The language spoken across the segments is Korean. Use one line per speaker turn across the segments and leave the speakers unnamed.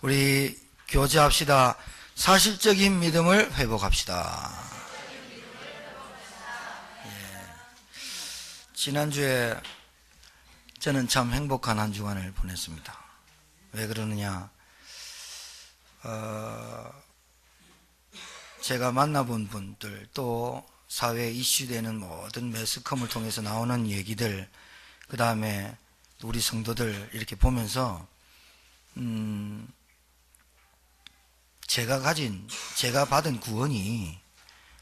우리 교제합시다. 사실적인 믿음을 회복합시다. 지난주에 저는 참 행복한 한 주간을 보냈습니다. 왜 그러느냐? 제가 만나본 분들, 또 사회에 이슈되는 모든 매스컴을 통해서 나오는 얘기들, 그 다음에 우리 성도들 이렇게 보면서 제가 받은 구원이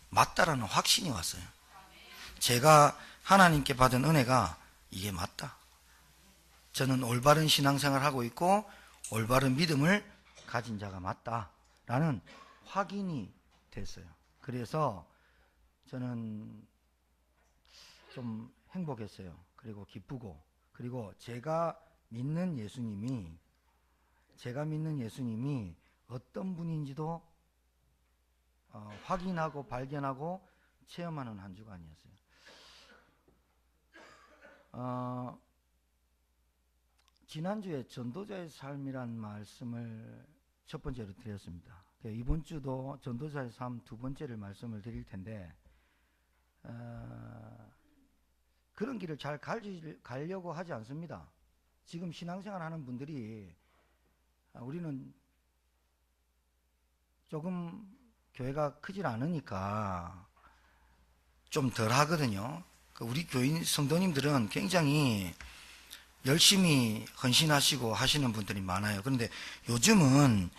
맞다라는 확신이 왔어요. 제가 하나님께 받은 은혜가 이게 맞다. 저는 올바른 신앙생활을 하고 있고 올바른 믿음을 가진 자가 맞다라는 확인이 됐어요. 그래서 저는 좀 행복했어요. 그리고 기쁘고, 그리고 제가 믿는 예수님이 어떤 분인지도 확인하고 발견하고 체험하는 한 주간이었어요. 지난주에 전도자의 삶이란 말씀을 첫 번째로 드렸습니다. 이번 주도 전도자의 삶 두 번째를 말씀을 드릴 텐데, 그런 길을 잘 가려고 하지 않습니다. 지금 신앙생활 하는 분들이, 우리는 조금 교회가 크질 않으니까 좀 덜 하거든요. 우리 교인 성도님들은 굉장히 열심히 헌신하시고 하시는 분들이 많아요. 그런데 요즘은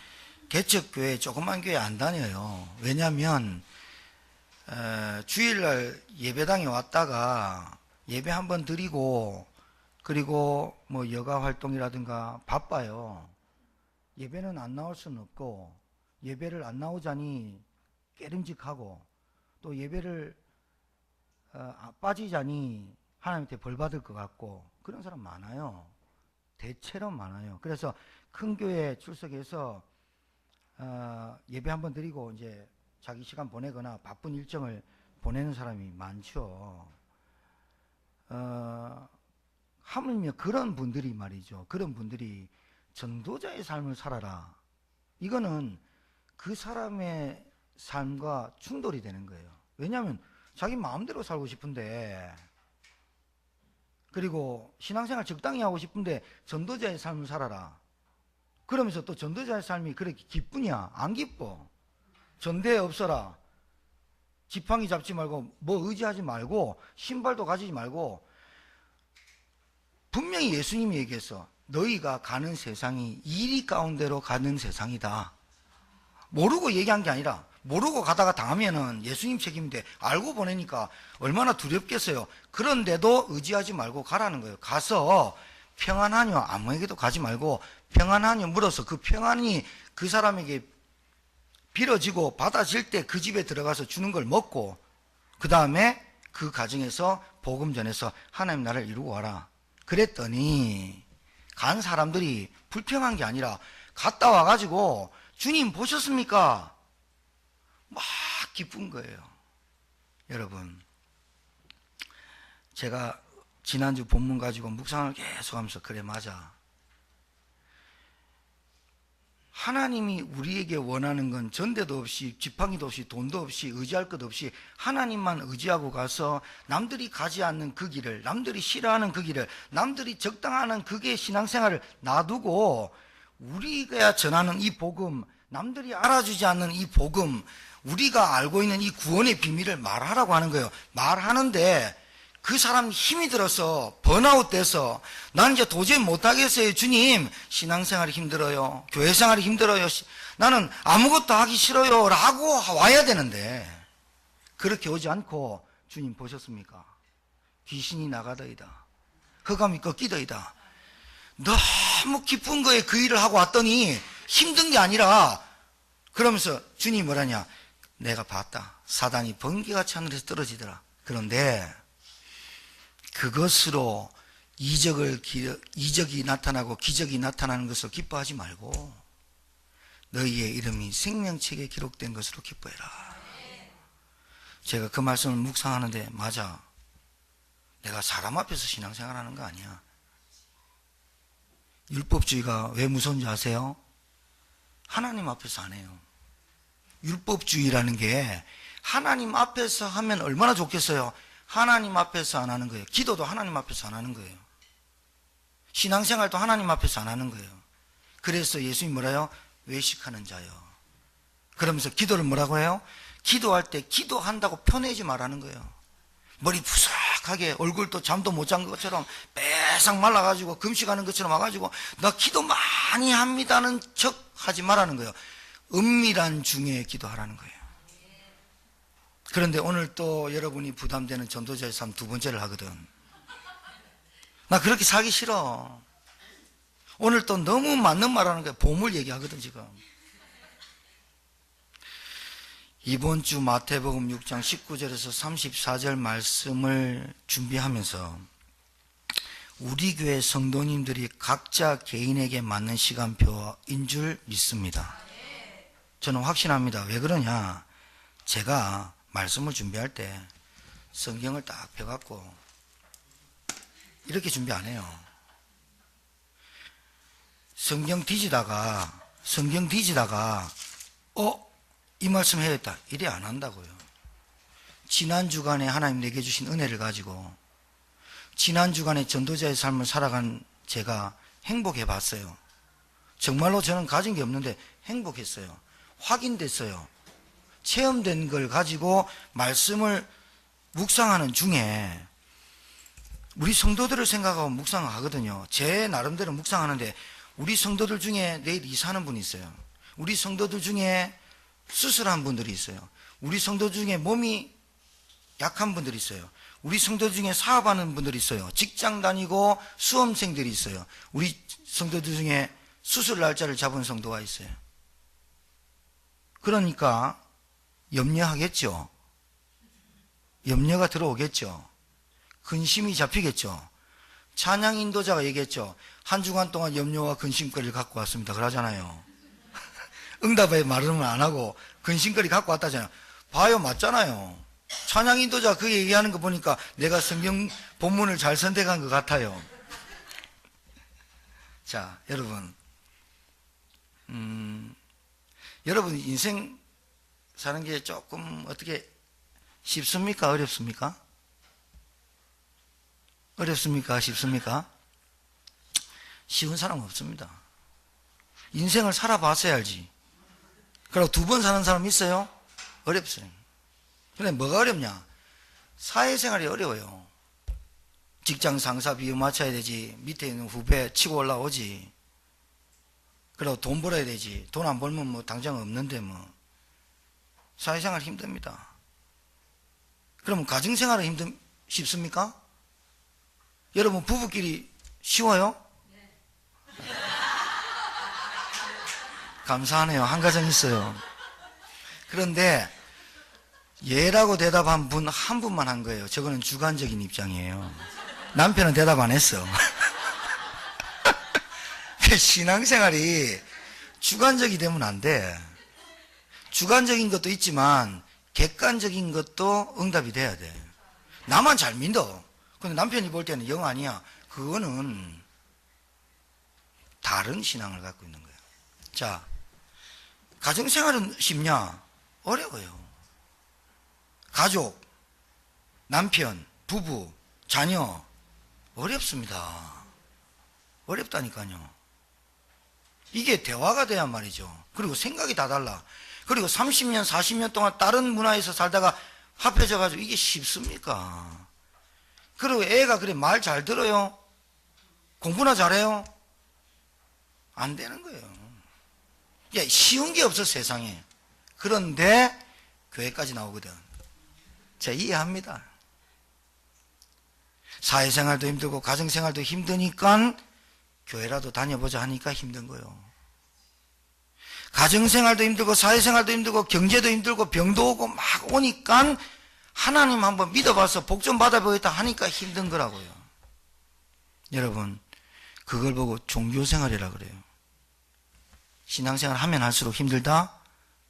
개척교회, 조그만 교회 안 다녀요. 왜냐하면 주일날 예배당에 왔다가 예배 한번 드리고, 그리고 뭐 여가 활동이라든가 바빠요. 예배는 안 나올 수는 없고, 예배를 안 나오자니 깨름직하고, 또 예배를 빠지자니 하나님한테 벌 받을 것 같고, 그런 사람 많아요. 대체로 많아요. 그래서 큰 교회에 출석해서 예배 한번 드리고 이제 자기 시간 보내거나 바쁜 일정을 보내는 사람이 많죠. 하물며 그런 분들이 말이죠. 그런 분들이 전도자의 삶을 살아라. 이거는 그 사람의 삶과 충돌이 되는 거예요. 왜냐하면 자기 마음대로 살고 싶은데, 그리고 신앙생활 적당히 하고 싶은데 전도자의 삶을 살아라. 그러면서 또 전도자의 삶이 그렇게 기쁘냐? 안 기뻐. 전대에 없어라. 지팡이 잡지 말고, 뭐 의지하지 말고, 신발도 가지지 말고. 분명히 예수님이 얘기했어. 너희가 가는 세상이 이리 가운데로 가는 세상이다. 모르고 얘기한 게 아니라, 모르고 가다가 당하면은 예수님 책임인데 알고 보내니까 얼마나 두렵겠어요. 그런데도 의지하지 말고 가라는 거예요. 가서 평안하뇨? 아무에게도 가지 말고 평안하뇨? 물어서 그 평안이 그 사람에게 빌어지고 받아질 때 그 집에 들어가서 주는 걸 먹고, 그 다음에 그 가정에서 복음 전해서 하나님 나라를 이루고 와라. 그랬더니 간 사람들이 불평한 게 아니라 갔다 와가지고 주님 보셨습니까? 막 기쁜 거예요. 여러분, 제가 지난주 본문 가지고 묵상을 계속 하면서, 그래 맞아. 하나님이 우리에게 원하는 건 전대도 없이, 지팡이도 없이, 돈도 없이, 의지할 것 없이 하나님만 의지하고 가서 남들이 가지 않는 그 길을, 남들이 싫어하는 그 길을, 남들이 적당하는 그게 신앙생활을 놔두고 우리가 전하는 이 복음, 남들이 알아주지 않는 이 복음, 우리가 알고 있는 이 구원의 비밀을 말하라고 하는 거예요. 말하는데 그 사람이 힘이 들어서 번아웃 돼서 나는 이제 도저히 못하겠어요. 주님, 신앙생활이 힘들어요. 교회생활이 힘들어요. 나는 아무것도 하기 싫어요. 라고 와야 되는데, 그렇게 오지 않고 주님 보셨습니까? 귀신이 나가더이다. 흑암이 꺾이더이다. 너무 기쁜 거에 그 일을 하고 왔더니 힘든 게 아니라, 그러면서 주님이 뭐라냐? 내가 봤다. 사단이 번개같이 하늘에서 떨어지더라. 그런데 그것으로 이적이 나타나고 기적이 나타나는 것을 기뻐하지 말고 너희의 이름이 생명책에 기록된 것으로 기뻐해라. 제가 그 말씀을 묵상하는데, 맞아. 내가 사람 앞에서 신앙생활하는 거 아니야. 율법주의가 왜 무서운지 아세요? 하나님 앞에서 안 해요. 율법주의라는 게 하나님 앞에서 하면 얼마나 좋겠어요. 하나님 앞에서 안 하는 거예요. 기도도 하나님 앞에서 안 하는 거예요. 신앙생활도 하나님 앞에서 안 하는 거예요. 그래서 예수님이 뭐라요? 외식하는 자요. 그러면서 기도를 뭐라고 해요? 기도할 때 기도한다고 펴내지 말라는 거예요. 머리 푸석하게 얼굴도 잠도 못 잔 것처럼 빼싹 말라가지고 금식하는 것처럼 와가지고 나 기도 많이 합니다는 척 하지 말라는 거예요. 은밀한 중에 기도하라는 거예요. 그런데 오늘 또 여러분이 부담되는 전도자의 삶 두 번째를 하거든. 나 그렇게 살기 싫어. 오늘 또 너무 맞는 말 하는 거야. 보물 얘기하거든 지금. 이번 주 마태복음 6장 19절에서 34절 말씀을 준비하면서 우리 교회 성도님들이 각자 개인에게 맞는 시간표인 줄 믿습니다. 저는 확신합니다. 왜 그러냐? 제가 말씀을 준비할 때 성경을 딱 펴갖고 이렇게 준비 안 해요. 성경 뒤지다가 이 말씀 해야겠다 이래 안 한다고요. 지난 주간에 하나님 내게 주신 은혜를 가지고 지난 주간에 전도자의 삶을 살아간 제가 행복해 봤어요. 정말로 저는 가진 게 없는데 행복했어요. 확인됐어요. 체험된 걸 가지고 말씀을 묵상하는 중에 우리 성도들을 생각하고 묵상하거든요. 제 나름대로 묵상하는데 우리 성도들 중에 내일 이사하는 분이 있어요. 우리 성도들 중에 수술한 분들이 있어요. 우리 성도 중에 몸이 약한 분들이 있어요. 우리 성도 중에 사업하는 분들이 있어요. 직장 다니고 수험생들이 있어요. 우리 성도들 중에 수술 날짜를 잡은 성도가 있어요. 그러니까 염려하겠죠. 염려가 들어오겠죠. 근심이 잡히겠죠. 찬양 인도자가 얘기했죠. 한 주간 동안 염려와 근심거리를 갖고 왔습니다. 그러잖아요. 응답의 말은 안 하고 근심거리 갖고 왔다잖아요. 봐요, 맞잖아요. 찬양 인도자 그 얘기하는 거 보니까 내가 성경 본문을 잘 선택한 것 같아요. 자, 여러분, 여러분 인생 사는 게 조금 어떻게 쉽습니까? 어렵습니까? 어렵습니까? 쉽습니까? 쉬운 사람 없습니다. 인생을 살아봤어야 알지. 그리고 두 번 사는 사람 있어요? 어렵어요. 근데 뭐가 어렵냐? 사회생활이 어려워요. 직장 상사 비유 맞춰야 되지. 밑에 있는 후배 치고 올라오지. 그리고 돈 벌어야 되지. 돈 안 벌면 뭐 당장 없는데 뭐. 사회생활 힘듭니다. 그러면 가정생활은 쉽습니까? 여러분 부부끼리 쉬워요? 감사하네요. 한 가정 있어요. 그런데 예라고 대답한 분 한 분만 한 거예요. 저거는 주관적인 입장이에요. 남편은 대답 안 했어. 신앙생활이 주관적이 되면 안 돼. 주관적인 것도 있지만 객관적인 것도 응답이 돼야 돼. 나만 잘 믿어. 근데 남편이 볼 때는 영 아니야. 그거는 다른 신앙을 갖고 있는 거예요. 자, 가정생활은 쉽냐? 어려워요. 가족, 남편, 부부, 자녀 어렵습니다. 어렵다니까요. 이게 대화가 돼야 말이죠. 그리고 생각이 다 달라. 그리고 30년, 40년 동안 다른 문화에서 살다가 합해져가지고 이게 쉽습니까? 그리고 애가 그래 말 잘 들어요? 공부나 잘해요? 안 되는 거예요. 야, 쉬운 게 없어 세상에. 그런데 교회까지 나오거든. 제가 이해합니다. 사회생활도 힘들고 가정생활도 힘드니까 교회라도 다녀보자 하니까 힘든 거예요. 가정생활도 힘들고 사회생활도 힘들고 경제도 힘들고 병도 오고 막 오니까 하나님 한번 믿어봐서 복 좀 받아보겠다 하니까 힘든 거라고요. 여러분, 그걸 보고 종교생활이라 그래요. 신앙생활 하면 할수록 힘들다?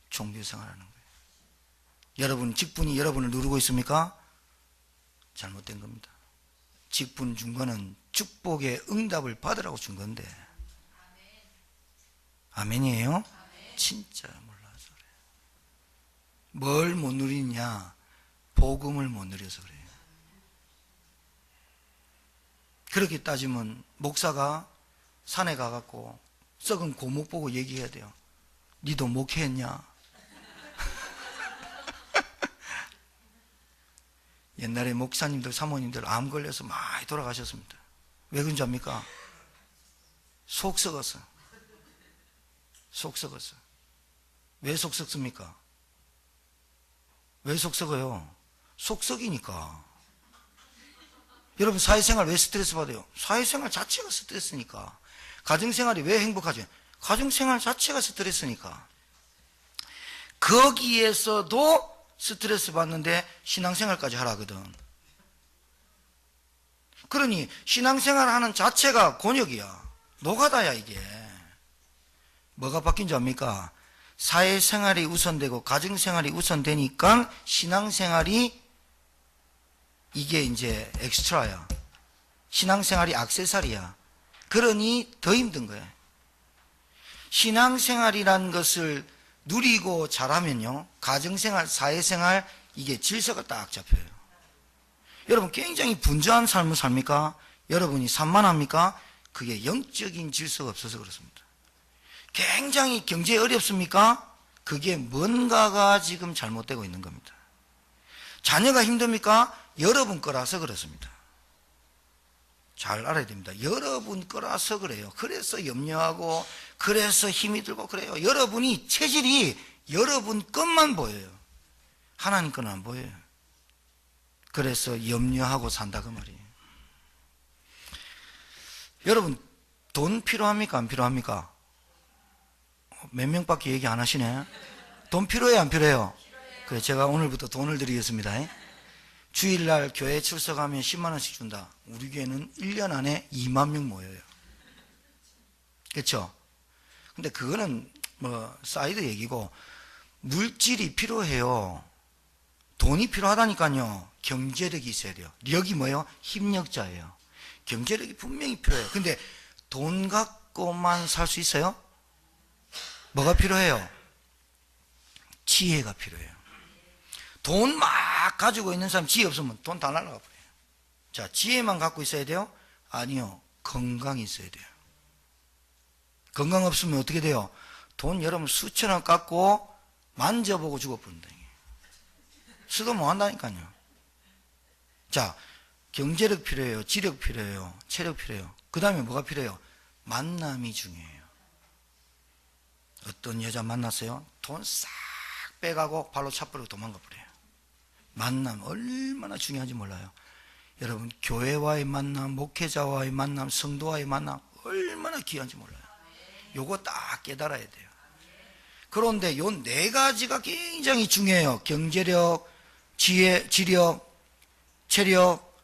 종교생활하는 거예요. 여러분 직분이 여러분을 누르고 있습니까? 잘못된 겁니다. 직분 준 거는 축복의 응답을 받으라고 준 건데. 아멘이에요? 진짜 몰라서 그래. 뭘 못 누리냐? 복음을 못 누려서 그래요. 그렇게 따지면 목사가 산에 가갖고 썩은 고목 보고 얘기해야 돼요. 니도 목회했냐? 옛날에 목사님들, 사모님들 암 걸려서 많이 돌아가셨습니다. 왜 그런지 압니까? 속 썩었어. 속 썩었어. 왜 속 썩습니까? 왜 속 썩어요? 속 썩이니까. 여러분, 사회생활 왜 스트레스 받아요? 사회생활 자체가 스트레스니까. 가정생활이 왜 행복하죠? 가정생활 자체가 스트레스니까. 거기에서도 스트레스 받는데 신앙생활까지 하라거든. 그러니 신앙생활 하는 자체가 곤욕이야. 노가다야 이게. 뭐가 바뀐 줄 압니까? 사회생활이 우선되고 가정생활이 우선되니까 신앙생활이 이게 이제 엑스트라야. 신앙생활이 액세서리야. 그러니 더 힘든 거야. 신앙생활이란 것을 누리고 잘하면요, 가정생활, 사회생활, 이게 질서가 딱 잡혀요. 여러분, 굉장히 분주한 삶을 삽니까? 여러분이 산만합니까? 그게 영적인 질서가 없어서 그렇습니다. 굉장히 경제에 어렵습니까? 그게 뭔가가 지금 잘못되고 있는 겁니다. 자녀가 힘듭니까? 여러분 거라서 그렇습니다. 잘 알아야 됩니다. 여러분 거라서 그래요. 그래서 염려하고, 그래서 힘이 들고 그래요. 여러분이 체질이 여러분 것만 보여요. 하나님 건 안 보여요. 그래서 염려하고 산다 그 말이에요. 여러분, 돈 필요합니까? 안 필요합니까? 몇 명밖에 얘기 안 하시네. 돈 필요해요? 안 필요해요? 그래, 제가 오늘부터 돈을 드리겠습니다. 주일날 교회 출석하면 10만 원씩 준다. 우리 교회는 1년 안에 2만 명 모여요. 그렇죠? 근데 그거는 뭐 사이드 얘기고, 물질이 필요해요. 돈이 필요하다니까요. 경제력이 있어야 돼요. 력이 뭐예요? 힘력자예요. 경제력이 분명히 필요해요. 근데 돈 갖고만 살 수 있어요? 뭐가 필요해요? 지혜가 필요해요. 돈 막 가지고 있는 사람 지혜 없으면 돈 다 날아가 버려요. 자, 지혜만 갖고 있어야 돼요? 아니요. 건강이 있어야 돼요. 건강 없으면 어떻게 돼요? 돈 여러분 수천 원 갖고 만져보고 죽어버린다. 수도 못 한다니까요. 자, 경제력 필요해요. 지력 필요해요. 체력 필요해요. 그 다음에 뭐가 필요해요? 만남이 중요해요. 어떤 여자 만났어요? 돈 싹 빼가고 발로 차버리고 도망가 버려요. 만남 얼마나 중요한지 몰라요. 여러분, 교회와의 만남, 목회자와의 만남, 성도와의 만남 얼마나 귀한지 몰라요. 요거 딱 깨달아야 돼요. 그런데 요 네 가지가 굉장히 중요해요. 경제력, 지혜, 지력, 체력,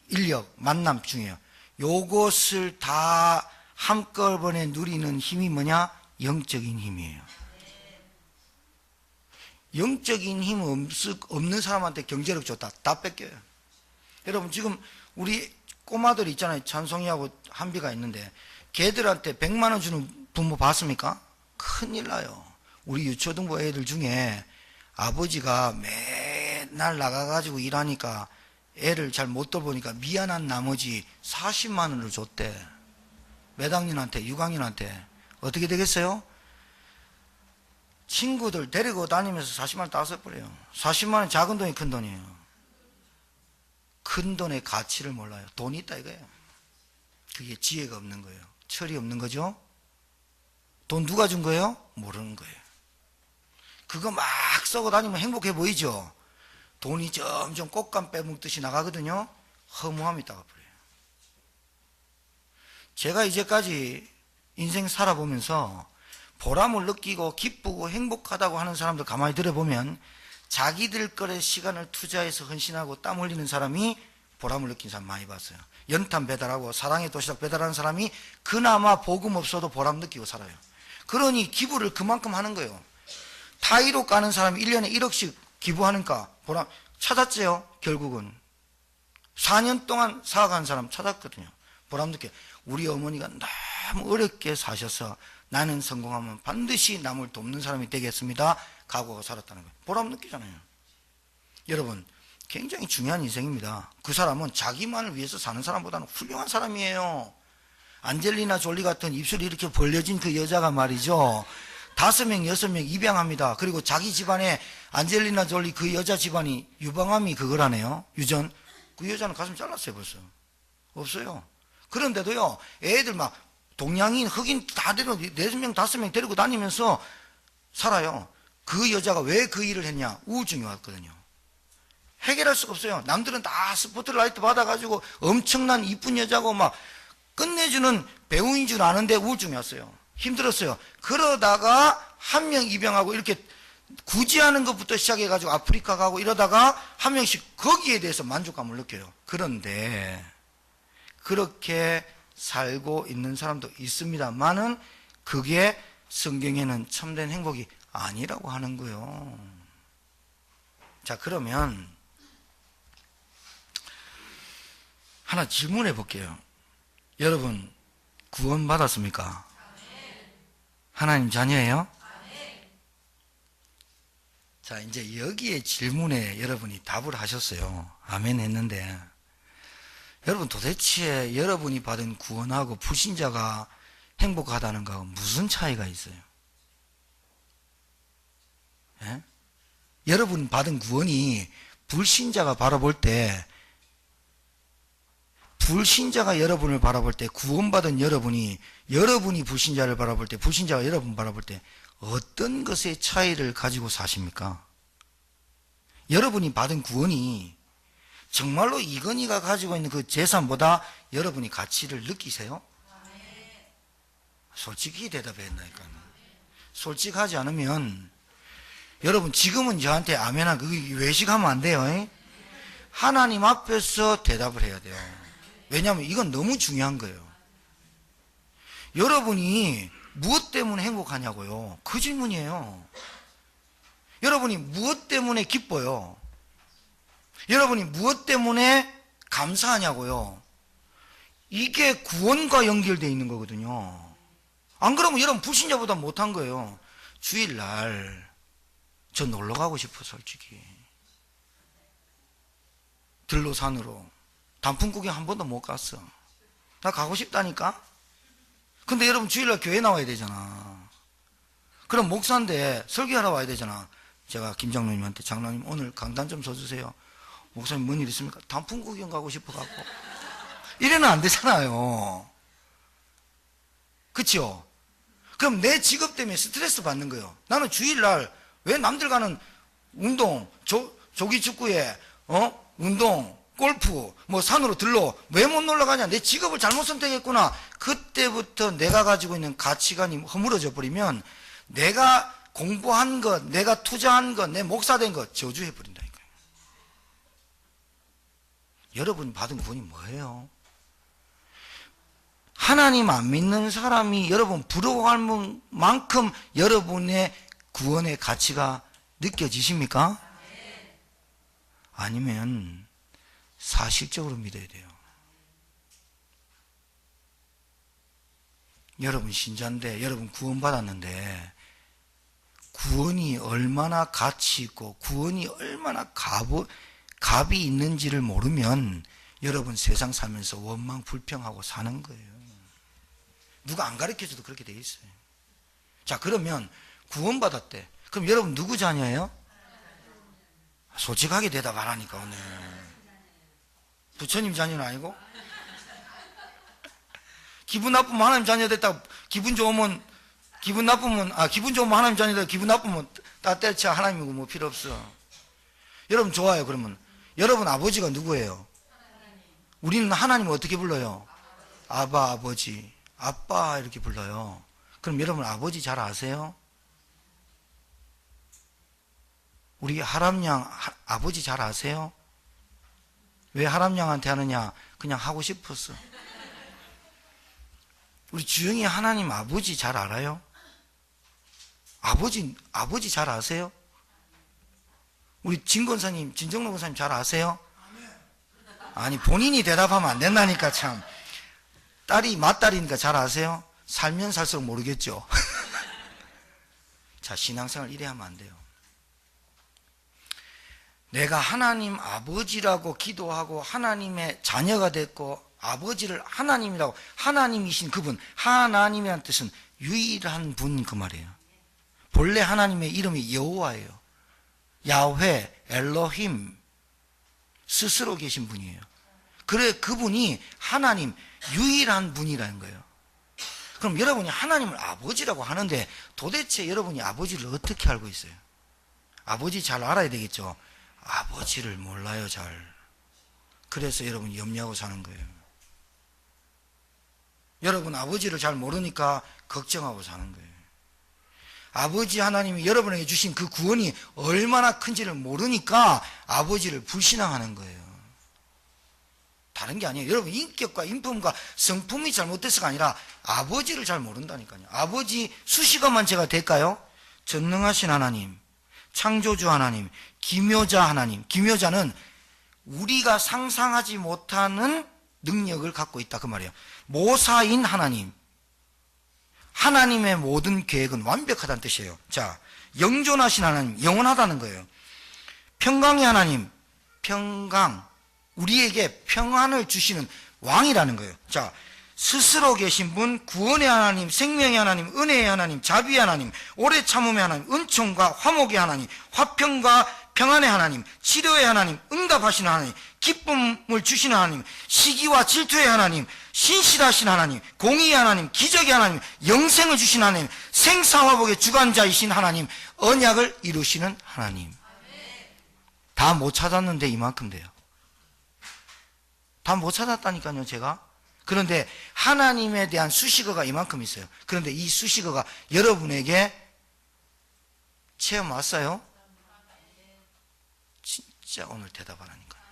인력, 만남 중요해요. 요것을 다 한꺼번에 누리는 힘이 뭐냐? 영적인 힘이에요. 영적인 힘 없는 사람한테 경제력 줬다. 다 뺏겨요. 여러분, 지금 우리 꼬마들 있잖아요. 찬송이하고 한비가 있는데, 걔들한테 100만 원 주는 부모 봤습니까? 큰일 나요. 우리 유초등부 애들 중에 아버지가 맨날 나가가지고 일하니까 애를 잘 못 돌보니까 미안한 나머지 40만 원을 줬대. 몇 학년한테? 6학년한테. 어떻게 되겠어요? 친구들 데리고 다니면서 40만 원 다 써버려요. 40만 원 작은 돈이 큰 돈이에요. 큰 돈의 가치를 몰라요. 돈이 있다 이거예요. 그게 지혜가 없는 거예요. 철이 없는 거죠. 돈 누가 준 거예요? 모르는 거예요. 그거 막 써고 다니면 행복해 보이죠. 돈이 점점 꽃감 빼먹듯이 나가거든요. 허무함이 따가버려요. 제가 이제까지 인생 살아보면서 보람을 느끼고 기쁘고 행복하다고 하는 사람들 가만히 들어보면 자기들 거에 시간을 투자해서 헌신하고 땀 흘리는 사람이 보람을 느낀 사람 많이 봤어요. 연탄 배달하고 사랑의 도시락 배달하는 사람이 그나마 복음 없어도 보람 느끼고 살아요. 그러니 기부를 그만큼 하는 거예요. 타이로 까는 사람이 1년에 1억씩 기부하니까 보람 찾았지요. 결국은 4년 동안 사업하는 사람 찾았거든요. 보람 느껴. 우리 어머니가 너무 어렵게 사셔서 나는 성공하면 반드시 남을 돕는 사람이 되겠습니다. 각오하고 살았다는 거예요. 보람 느끼잖아요. 여러분, 굉장히 중요한 인생입니다. 그 사람은 자기만을 위해서 사는 사람보다는 훌륭한 사람이에요. 안젤리나 졸리 같은 입술이 이렇게 벌려진 그 여자가 말이죠, 5명, 6명 입양합니다. 그리고 자기 집안에 안젤리나 졸리 그 여자 집안이 유방암이 그거라네요. 유전. 그 여자는 가슴 잘랐어요. 벌써 없어요. 그런데도요, 애들 막 동양인, 흑인 다 데리고 4명, 5명 데리고 다니면서 살아요. 그 여자가 왜 그 일을 했냐? 우울증이 왔거든요. 해결할 수가 없어요. 남들은 다 스포트라이트 받아가지고 엄청난 이쁜 여자고 막 끝내주는 배우인 줄 아는데 우울증이 왔어요. 힘들었어요. 그러다가 한 명 입양하고 이렇게 구제하는 것부터 시작해가지고 아프리카 가고 이러다가 한 명씩 거기에 대해서 만족감을 느껴요. 그런데 그렇게 살고 있는 사람도 있습니다만은 그게 성경에는 참된 행복이 아니라고 하는 거예요. 자, 그러면 하나 질문해 볼게요. 여러분, 구원 받았습니까? 하나님 자녀예요? 자, 이제 여기에 질문에 여러분이 답을 하셨어요. 아멘 했는데, 여러분 도대체 여러분이 받은 구원하고 불신자가 행복하다는 거하고 무슨 차이가 있어요? 예? 여러분 받은 구원이 불신자가 바라볼 때, 불신자가 여러분을 바라볼 때, 구원받은 여러분이 불신자를 바라볼 때, 불신자가 여러분 바라볼 때 어떤 것의 차이를 가지고 사십니까? 여러분이 받은 구원이 정말로 이건희가 가지고 있는 그 재산보다 여러분이 가치를 느끼세요? 솔직히 대답해야 한다니까요. 솔직하지 않으면 여러분 지금은 저한테 아멘하 그 외식하면 안 돼요. 하나님 앞에서 대답을 해야 돼요. 왜냐하면 이건 너무 중요한 거예요. 여러분이 무엇 때문에 행복하냐고요? 그 질문이에요. 여러분이 무엇 때문에 기뻐요? 여러분이 무엇 때문에 감사하냐고요? 이게 구원과 연결되어 있는 거거든요. 안 그러면 여러분 불신자보다 못한 거예요. 주일날 저 놀러 가고 싶어. 솔직히 들로 산으로 단풍 구경 한 번도 못 갔어. 나 가고 싶다니까. 근데 여러분 주일날 교회 나와야 되잖아. 그럼 목사인데 설교하러 와야 되잖아. 제가 김장로님한테 장로님 오늘 강단 좀 서주세요. 목사님 뭔 일 있습니까? 단풍 구경 가고 싶어 갖고. 이래는 안 되잖아요. 그쵸? 그럼 내 직업 때문에 스트레스 받는 거예요. 나는 주일날 왜 남들 가는 운동, 조기축구에 운동, 골프, 뭐 산으로 들러 왜 못 놀러 가냐? 내 직업을 잘못 선택했구나. 그때부터 내가 가지고 있는 가치관이 허물어져 버리면 내가 공부한 것, 내가 투자한 것, 내 목사된 것 저주해 버린다니까요. 여러분 받은 구원이 뭐예요? 하나님 안 믿는 사람이 여러분 부러워할 만큼 여러분의 구원의 가치가 느껴지십니까? 아니면 사실적으로 믿어야 돼요. 여러분 신자인데, 여러분 구원받았는데 구원이 얼마나 가치 있고 구원이 얼마나 값이 있는지를 모르면 여러분 세상 살면서 원망 불평하고 사는 거예요. 누가 안 가르쳐줘도 그렇게 돼 있어요. 자, 그러면 구원받았대. 그럼 여러분 누구 자녀예요? 솔직하게 대답하라니까 오늘. 부처님 자녀는 아니고? 기분 나쁘면 하나님 자녀 됐다. 기분 좋으면 하나님 자녀 됐다. 기분 나쁘면 다 때려쳐. 하나님이고 뭐 필요 없어. 여러분 좋아요. 그러면 여러분 아버지가 누구예요? 우리는 하나님을 어떻게 불러요? 아바, 아버지, 아빠 이렇게 불러요. 그럼 여러분 아버지 잘 아세요? 우리 하람양 아버지 잘 아세요? 왜 하람양한테 하느냐? 그냥 하고 싶었어. 우리 주영이 하나님 아버지 잘 알아요? 아버지 잘 아세요? 우리 진권사님, 진정로 권사님 잘 아세요? 아니 본인이 대답하면 안 된다니까 참. 딸이 맏딸이니까 잘 아세요? 살면 살수록 모르겠죠. 자, 신앙생활 이래 하면 안 돼요. 내가 하나님 아버지라고 기도하고 하나님의 자녀가 됐고 아버지를 하나님이라고, 하나님이신 그분, 하나님이라는 뜻은 유일한 분 그 말이에요. 본래 하나님의 이름이 여호와예요. 야훼, 엘로힘, 스스로 계신 분이에요. 그래, 그분이 하나님 유일한 분이라는 거예요. 그럼 여러분이 하나님을 아버지라고 하는데 도대체 여러분이 아버지를 어떻게 알고 있어요? 아버지 잘 알아야 되겠죠. 아버지를 몰라요, 잘. 그래서 여러분이 염려하고 사는 거예요. 여러분 아버지를 잘 모르니까 걱정하고 사는 거예요. 아버지 하나님이 여러분에게 주신 그 구원이 얼마나 큰지를 모르니까 아버지를 불신앙하는 거예요. 다른 게 아니에요. 여러분 인격과 인품과 성품이 잘못돼서가 아니라 아버지를 잘 모른다니까요. 아버지 수식어만 제가 될까요? 전능하신 하나님, 창조주 하나님, 기묘자 하나님. 기묘자는 우리가 상상하지 못하는 능력을 갖고 있다 그 말이에요. 모사인 하나님, 하나님의 모든 계획은 완벽하다는 뜻이에요. 자, 영존하신 하나님, 영원하다는 거예요. 평강의 하나님, 평강, 우리에게 평안을 주시는 왕이라는 거예요. 자, 스스로 계신 분, 구원의 하나님, 생명의 하나님, 은혜의 하나님, 자비의 하나님, 오래 참음의 하나님, 은총과 화목의 하나님, 화평과 평안의 하나님, 치료의 하나님, 응답하시는 하나님, 기쁨을 주시는 하나님, 시기와 질투의 하나님, 신실하신 하나님, 공의의 하나님, 기적의 하나님, 영생을 주시는 하나님, 생사화복의 주관자이신 하나님, 언약을 이루시는 하나님. 다 못 찾았는데 이만큼 돼요. 다 못 찾았다니까요, 제가. 그런데 하나님에 대한 수식어가 이만큼 있어요. 그런데 이 수식어가 여러분에게 체험 왔어요? 진짜 오늘 대답하라니까요.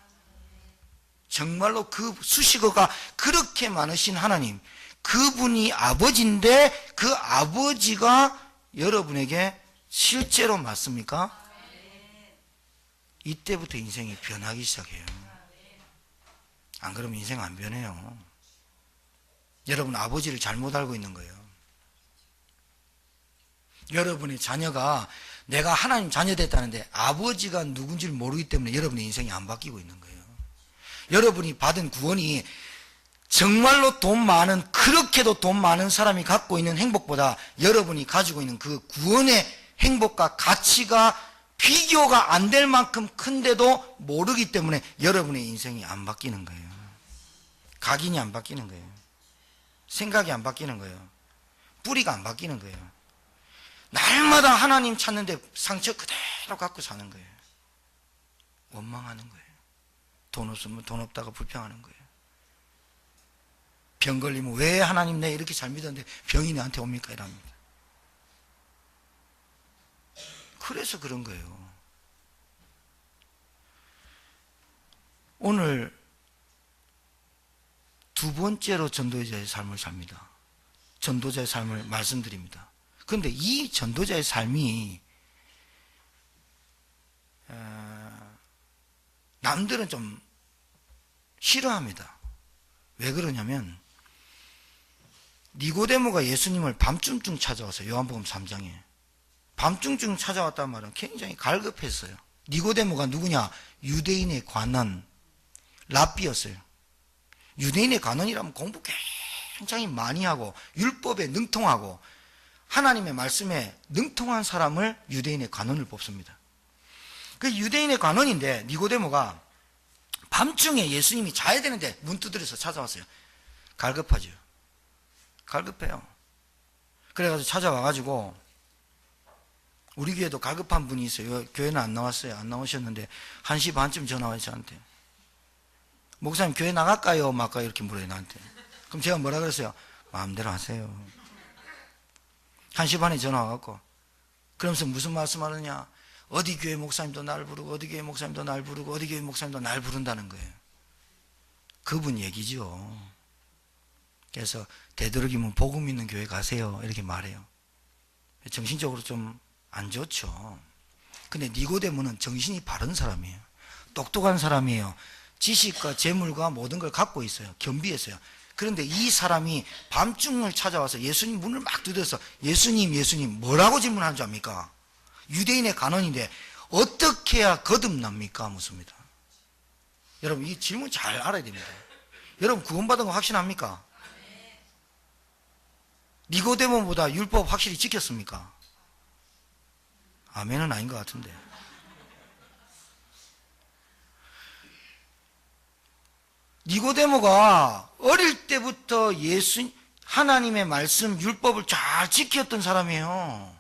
정말로 그 수식어가 그렇게 많으신 하나님, 그분이 아버지인데 그 아버지가 여러분에게 실제로 맞습니까? 이때부터 인생이 변하기 시작해요. 안 그러면 인생 안 변해요. 여러분 아버지를 잘못 알고 있는 거예요. 여러분의 자녀가 내가 하나님 자녀 됐다는데 아버지가 누군지를 모르기 때문에 여러분의 인생이 안 바뀌고 있는 거예요. 여러분이 받은 구원이 정말로 돈 많은, 그렇게도 돈 많은 사람이 갖고 있는 행복보다 여러분이 가지고 있는 그 구원의 행복과 가치가 비교가 안 될 만큼 큰데도 모르기 때문에 여러분의 인생이 안 바뀌는 거예요. 각인이 안 바뀌는 거예요. 생각이 안 바뀌는 거예요. 뿌리가 안 바뀌는 거예요. 날마다 하나님 찾는데 상처 그대로 갖고 사는 거예요. 원망하는 거예요. 돈 없으면 돈 없다가 불평하는 거예요. 병 걸리면 왜 하나님 내 이렇게 잘 믿었는데 병이 나한테 옵니까? 이랍니다. 그래서 그런 거예요. 오늘 두 번째로 전도자의 삶을 삽니다. 전도자의 삶을 말씀드립니다. 그런데 이 전도자의 삶이 남들은 좀 싫어합니다. 왜 그러냐면 니고데모가 예수님을 밤중쯤 찾아왔어요. 요한복음 3장에. 밤중쯤 찾아왔단 말은 굉장히 갈급했어요. 니고데모가 누구냐? 유대인의 관원 랍비였어요. 유대인의 관원이라면 공부 굉장히 많이 하고 율법에 능통하고 하나님의 말씀에 능통한 사람을 유대인의 관원을 뽑습니다. 그 유대인의 관원인데 니고데모가 밤중에 예수님이 자야 되는데 문 두드려서 찾아왔어요. 갈급하죠. 갈급해요. 그래가지고 찾아와가지고 우리 교회도 갈급한 분이 있어요. 교회는 안 나왔어요. 안 나오셨는데 1시 반쯤 전화 와요 저한테. 목사님 교회 나갈까요? 말까요? 이렇게 물어요 나한테. 그럼 제가 뭐라 그랬어요? 마음대로 하세요. 1시 반에 전화 와갖고 그러면서 무슨 말씀하느냐? 어디 교회 목사님도 날 부르고 어디 교회 목사님도 날 부르고 어디 교회 목사님도 날 부른다는 거예요. 그분 얘기죠. 그래서 되도록이면 복음 있는 교회 가세요 이렇게 말해요. 정신적으로 좀 안 좋죠. 근데 니고데모는 정신이 바른 사람이에요. 똑똑한 사람이에요. 지식과 재물과 모든 걸 갖고 있어요. 겸비했어요. 그런데 이 사람이 밤중을 찾아와서 예수님 문을 막 두드려서 예수님 뭐라고 질문하는 줄 압니까? 유대인의 간언인데 어떻게 해야 거듭납니까? 묻습니다. 여러분 이 질문 잘 알아야 됩니다. 여러분 구원받은 거 확신합니까? 니고데모보다 율법 확실히 지켰습니까? 아멘은 아닌 것 같은데. 니고데모가 어릴 때부터 하나님의 말씀 율법을 잘 지켰던 사람이에요.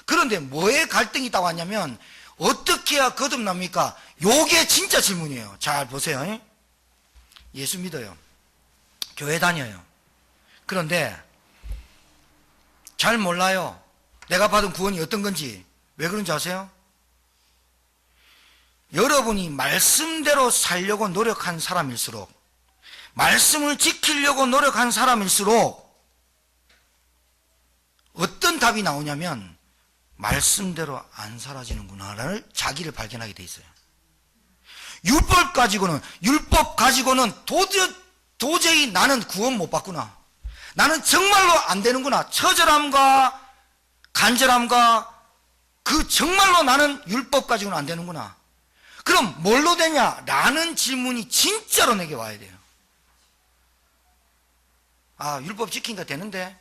그런데 뭐에 갈등이 있다고 하냐면 어떻게 해야 거듭납니까? 요게 진짜 질문이에요. 잘 보세요. 예수 믿어요. 교회 다녀요. 그런데 잘 몰라요. 내가 받은 구원이 어떤 건지. 왜 그런지 아세요? 여러분이 말씀대로 살려고 노력한 사람일수록, 말씀을 지키려고 노력한 사람일수록 어떤 답이 나오냐면 말씀대로 안 살아지는구나를 자기를 발견하게 돼 있어요. 율법 가지고는 도저히 나는 구원 못 받구나. 나는 정말로 안 되는구나. 처절함과 간절함과 그 정말로 나는 율법 가지고는 안 되는구나. 그럼 뭘로 되냐? 라는 질문이 진짜로 내게 와야 돼요. 아, 율법 지키니까 되는데?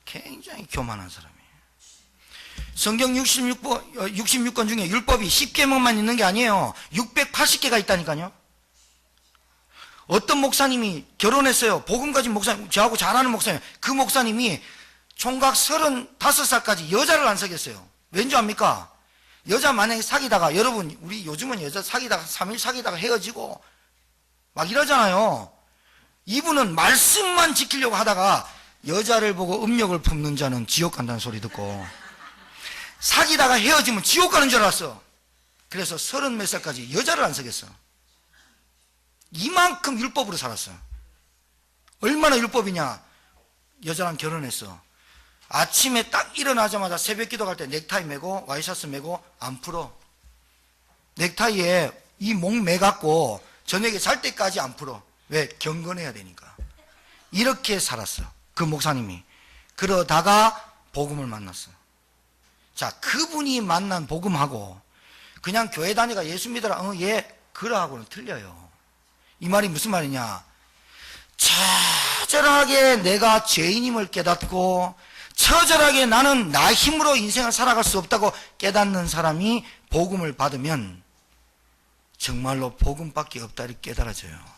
굉장히 교만한 사람이에요. 성경 66권 중에 율법이 10계명만 있는 게 아니에요. 680개가 있다니까요. 어떤 목사님이 결혼했어요. 복음 가진 목사님, 저하고 잘 아는 목사님. 그 목사님이 총각 35살까지 여자를 안 사귀었어요. 왠지 압니까? 여자 만약에 사귀다가, 여러분, 우리 요즘은 여자 사귀다가 3일 사귀다가 헤어지고 막 이러잖아요. 이분은 말씀만 지키려고 하다가 여자를 보고 음욕을 품는 자는 지옥 간다는 소리 듣고 사귀다가 헤어지면 지옥 가는 줄 알았어. 그래서 30몇 살까지 여자를 안 사귀었어. 이만큼 율법으로 살았어. 얼마나 율법이냐? 여자랑 결혼했어. 아침에 딱 일어나자마자 새벽 기도 갈 때 넥타이 매고 와이셔츠 매고 안 풀어. 넥타이에 이 목 매갖고 저녁에 잘 때까지 안 풀어. 왜? 경건해야 되니까. 이렇게 살았어. 그 목사님이. 그러다가 복음을 만났어. 자, 그분이 만난 복음하고 그냥 교회 다니가 예수 믿어라. 그러하고는 틀려요. 이 말이 무슨 말이냐? 처절하게 내가 죄인임을 깨닫고 처절하게 나는 나 힘으로 인생을 살아갈 수 없다고 깨닫는 사람이 복음을 받으면 정말로 복음밖에 없다 이렇게 깨달아져요.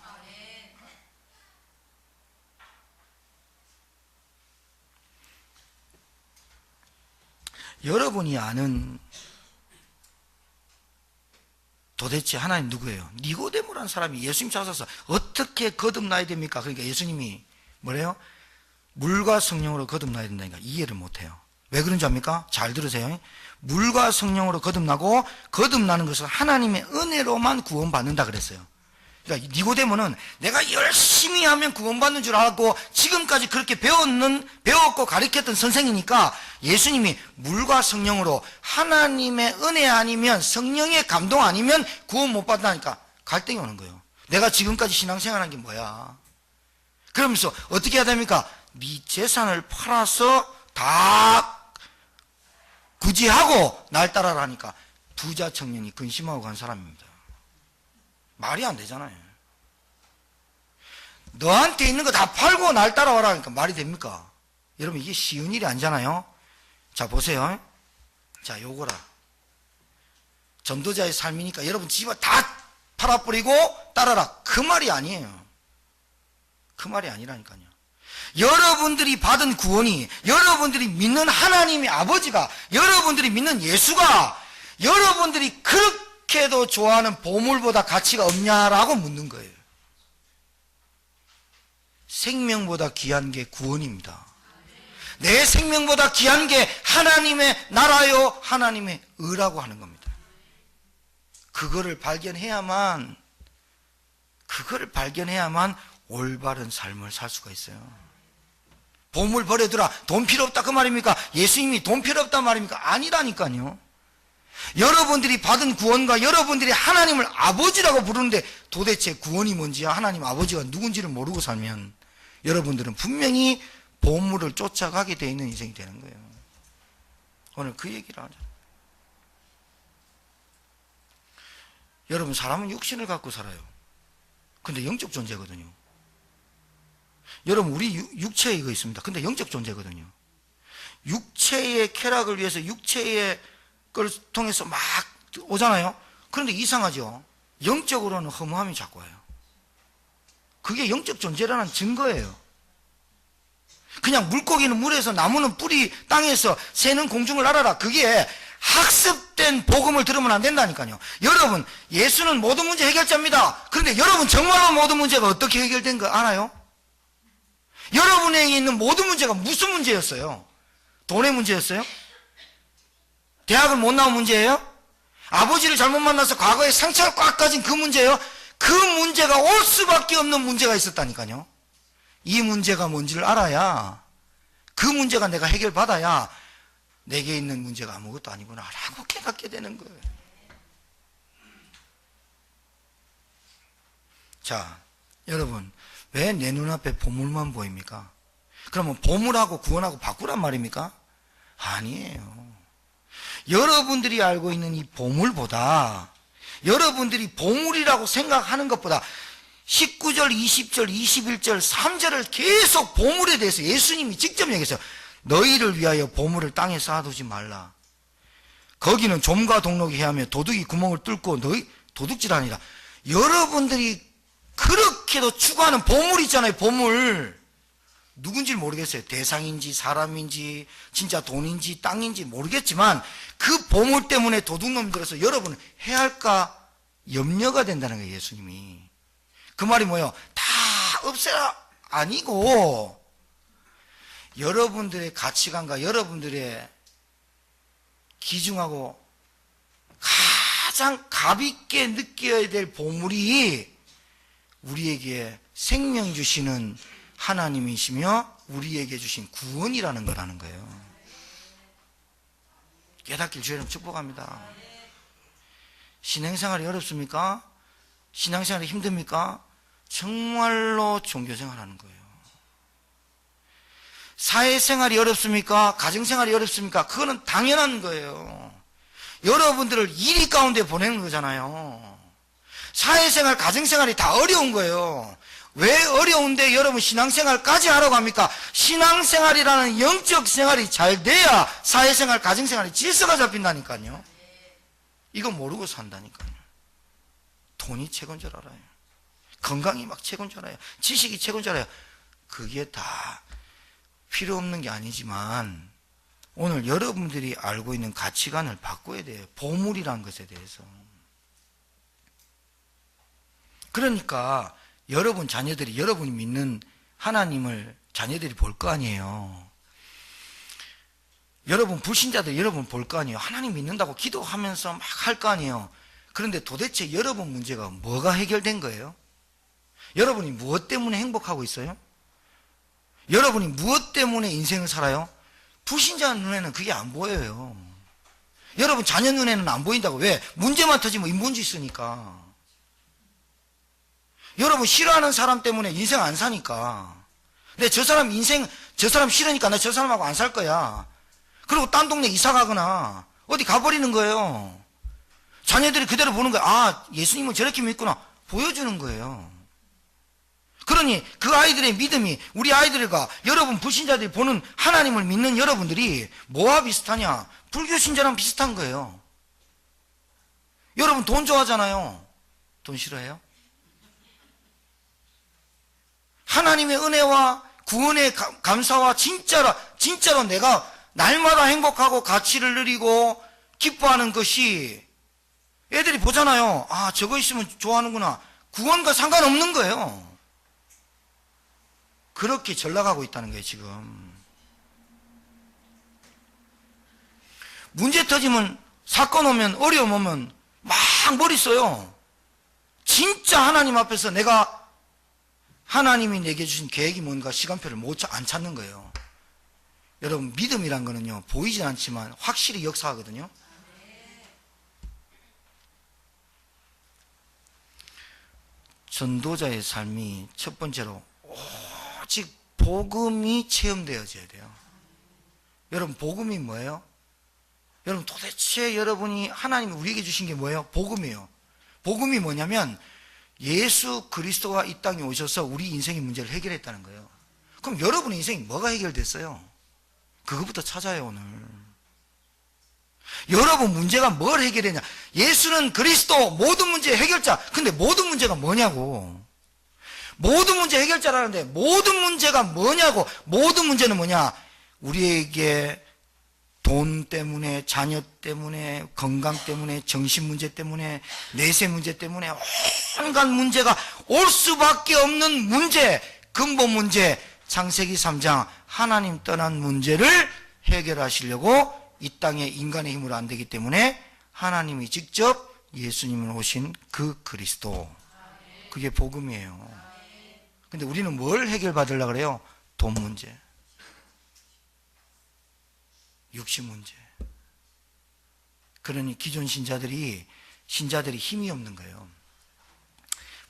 여러분이 아는 도대체 하나님 누구예요? 니고데모라는 사람이 예수님 찾아서 어떻게 거듭나야 됩니까? 그러니까 예수님이 뭐래요? 물과 성령으로 거듭나야 된다니까 이해를 못해요. 왜 그런지 압니까? 잘 들으세요. 물과 성령으로 거듭나고 거듭나는 것은 하나님의 은혜로만 구원받는다 그랬어요. 그러니까 니고데모는 내가 열심히 하면 구원받는 줄 알고 지금까지 그렇게 배웠고 가르쳤던 선생이니까 예수님이 물과 성령으로 하나님의 은혜 아니면 성령의 감동 아니면 구원 못 받다니까 갈등이 오는 거예요. 내가 지금까지 신앙생활한 게 뭐야? 그러면서 어떻게 해야 됩니까? 네 재산을 팔아서 다 구제하고 날 따라라니까 부자 청년이 근심하고 간 사람입니다. 말이 안 되잖아요. 너한테 있는 거 다 팔고 날 따라와라 하니까 말이 됩니까? 여러분 이게 쉬운 일이 아니잖아요. 자 보세요. 자 요거라. 전도자의 삶이니까 여러분 집을 다 팔아버리고 따라라. 그 말이 아니에요. 그 말이 아니라니까요. 여러분들이 받은 구원이 여러분들이 믿는 하나님의 아버지가 여러분들이 믿는 예수가 여러분들이 그렇게도 좋아하는 보물보다 가치가 없냐라고 묻는 거예요. 생명보다 귀한 게 구원입니다. 내 생명보다 귀한 게 하나님의 나라요 하나님의 의라고 하는 겁니다. 그거를 발견해야만 올바른 삶을 살 수가 있어요. 보물 버려두라. 돈 필요 없다 그 말입니까? 예수님이 돈 필요 없단 말입니까? 아니라니까요. 여러분들이 받은 구원과 여러분들이 하나님을 아버지라고 부르는데 도대체 구원이 뭔지 하나님 아버지가 누군지를 모르고 살면 여러분들은 분명히 보물을 쫓아가게 되어 있는 인생이 되는 거예요. 오늘 그 얘기를 하죠. 여러분, 사람은 육신을 갖고 살아요. 근데 영적 존재거든요. 여러분, 우리 육체에 이거 있습니다. 근데 영적 존재거든요. 육체의 쾌락을 위해서 육체의 걸 통해서 막 오잖아요. 그런데 이상하죠. 영적으로는 허무함이 자꾸 와요. 그게 영적 존재라는 증거예요. 그냥 물고기는 물에서, 나무는 뿌리 땅에서, 새는 공중을 날아라. 그게 학습된 복음을 들으면 안 된다니까요. 여러분, 예수는 모든 문제 해결자입니다. 그런데 여러분 정말로 모든 문제가 어떻게 해결된 거 알아요? 여러분에게 있는 모든 문제가 무슨 문제였어요? 돈의 문제였어요? 대학을 못 나온 문제예요? 아버지를 잘못 만나서 과거에 상처를 꽉 가진 그 문제예요? 그 문제가 올 수밖에 없는 문제가 있었다니까요. 이 문제가 뭔지를 알아야, 그 문제가 내가 해결받아야 내게 있는 문제가 아무것도 아니구나 라고 깨닫게 되는 거예요. 자, 여러분, 왜 내 눈앞에 보물만 보입니까? 그러면 보물하고 구원하고 바꾸란 말입니까? 아니에요. 여러분들이 알고 있는 이 보물보다, 여러분들이 보물이라고 생각하는 것보다 19절, 20절, 21절, 3절을 계속 보물에 대해서 예수님이 직접 얘기했어요. 너희를 위하여 보물을 땅에 쌓아두지 말라. 거기는 좀과 동록이 해하며 도둑이 구멍을 뚫고 너희 도둑질 아니라. 여러분들이 그렇게도 추구하는 보물 있잖아요. 보물. 누군지 모르겠어요. 대상인지 사람인지 진짜 돈인지 땅인지 모르겠지만 그 보물 때문에 도둑놈들에서 여러분은 해할까 염려가 된다는 거예요. 예수님이. 그 말이 뭐예요? 다 없애라 아니고, 여러분들의 가치관과 여러분들의 기중하고 가장 가볍게 느껴야 될 보물이 우리에게 생명 주시는 하나님이시며 우리에게 주신 구원이라는 거라는 거예요. 깨닫길 주님 축복합니다. 신앙생활이 어렵습니까? 신앙생활이 힘듭니까? 정말로 종교생활하는 거예요. 사회생활이 어렵습니까? 가정생활이 어렵습니까? 그거는 당연한 거예요. 여러분들을 이리 가운데 보내는 거잖아요. 사회생활, 가정생활이 다 어려운 거예요. 왜 어려운데 여러분 신앙생활까지 하러 갑니까? 신앙생활이라는 영적 생활이 잘 돼야 사회생활, 가정생활이 질서가 잡힌다니까요. 이거 모르고 산다니까요. 돈이 최고인 줄 알아요. 건강이 막 최고인 줄 알아요. 지식이 최고인 줄 알아요. 그게 다 필요 없는 게 아니지만 오늘 여러분들이 알고 있는 가치관을 바꿔야 돼요. 보물이라는 것에 대해서. 그러니까 여러분 자녀들이, 여러분이 믿는 하나님을 자녀들이 볼 거 아니에요. 여러분 불신자들 여러분 볼 거 아니에요. 하나님 믿는다고 기도하면서 막 할 거 아니에요. 그런데 도대체 여러분 문제가 뭐가 해결된 거예요? 여러분이 무엇 때문에 행복하고 있어요? 여러분이 무엇 때문에 인생을 살아요? 불신자 눈에는 그게 안 보여요. 여러분 자녀 눈에는 안 보인다고. 왜? 문제만 터지면 인본주의 쓰니까. 여러분 싫어하는 사람 때문에 인생 안 사니까. 근데 저 사람 싫으니까 나 저 사람하고 안 살 거야. 그리고 딴 동네 이사 가거나 어디 가버리는 거예요. 자녀들이 그대로 보는 거야. 아, 예수님은 저렇게 믿구나. 보여주는 거예요. 그러니 그 아이들의 믿음이, 우리 아이들과 여러분 불신자들이 보는 하나님을 믿는 여러분들이 뭐와 비슷하냐? 불교 신자랑 비슷한 거예요. 여러분 돈 좋아하잖아요. 돈 싫어해요? 하나님의 은혜와 구원의 감사와 진짜로 내가 날마다 행복하고 가치를 누리고 기뻐하는 것이, 애들이 보잖아요. 아, 저거 있으면 좋아하는구나. 구원과 상관없는 거예요. 그렇게 전락하고 있다는 거예요, 지금. 문제 터지면, 사건 오면, 어려움 오면 막 머리 써요. 진짜 하나님 앞에서 내가, 하나님이 내게 주신 계획이 뭔가 시간표를 안 찾는 거예요. 여러분 믿음이란 거는요 보이진 않지만 확실히 역사하거든요. 전도자의 삶이 첫 번째로 오직 복음이 체험되어져야 돼요. 여러분, 복음이 뭐예요? 여러분, 도대체 여러분이 하나님이 우리에게 주신 게 뭐예요? 복음이에요. 복음이 뭐냐면 예수 그리스도가 이 땅에 오셔서 우리 인생의 문제를 해결했다는 거예요. 그럼 여러분의 인생이 뭐가 해결됐어요? 그것부터 찾아요. 오늘 여러분 문제가 뭘 해결했냐? 예수는 그리스도 모든 문제의 해결자. 근데 모든 문제가 뭐냐고. 모든 문제 해결자라는데 모든 문제가 뭐냐고. 모든 문제는 뭐냐? 우리에게 돈 때문에, 자녀 때문에, 건강 때문에, 정신 문제 때문에, 내세 문제 때문에 온갖 문제가 올 수밖에 없는 문제, 근본 문제. 창세기 3장 하나님 떠난 문제를 해결하시려고 이 땅에 인간의 힘으로 안 되기 때문에 하나님이 직접 예수님을 오신 그 그리스도, 그게 복음이에요. 근데 우리는 뭘 해결받으려고 그래요? 돈 문제, 육신 문제. 그러니 기존 신자들이 힘이 없는 거예요.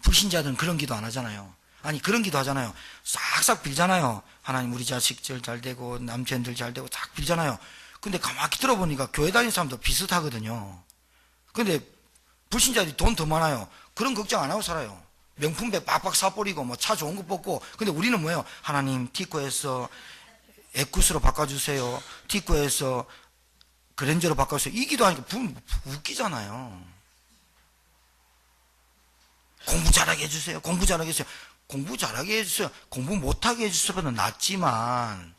불신자들은 그런 기도 안 하잖아요. 아니, 그런 기도 하잖아요. 싹싹 빌잖아요. 하나님 우리 자식들 잘 되고 남편들 잘 되고 싹 빌잖아요. 근데 가만히 들어보니까 교회 다니는 사람도 비슷하거든요. 근데 불신자들이 돈 더 많아요. 그런 걱정 안 하고 살아요. 명품백 박박 사버리고 뭐 차 좋은 거 뽑고. 근데 우리는 뭐예요? 하나님 티코에서 에쿠스로 바꿔주세요. 티코에서 그랜저로 바꿔주세요. 이 기도하니까 웃기잖아요. 공부 잘하게 해주세요. 공부 잘하게 해주세요. 공부 잘하게 해주세요. 공부 못하게 해주세요보다 낫지만,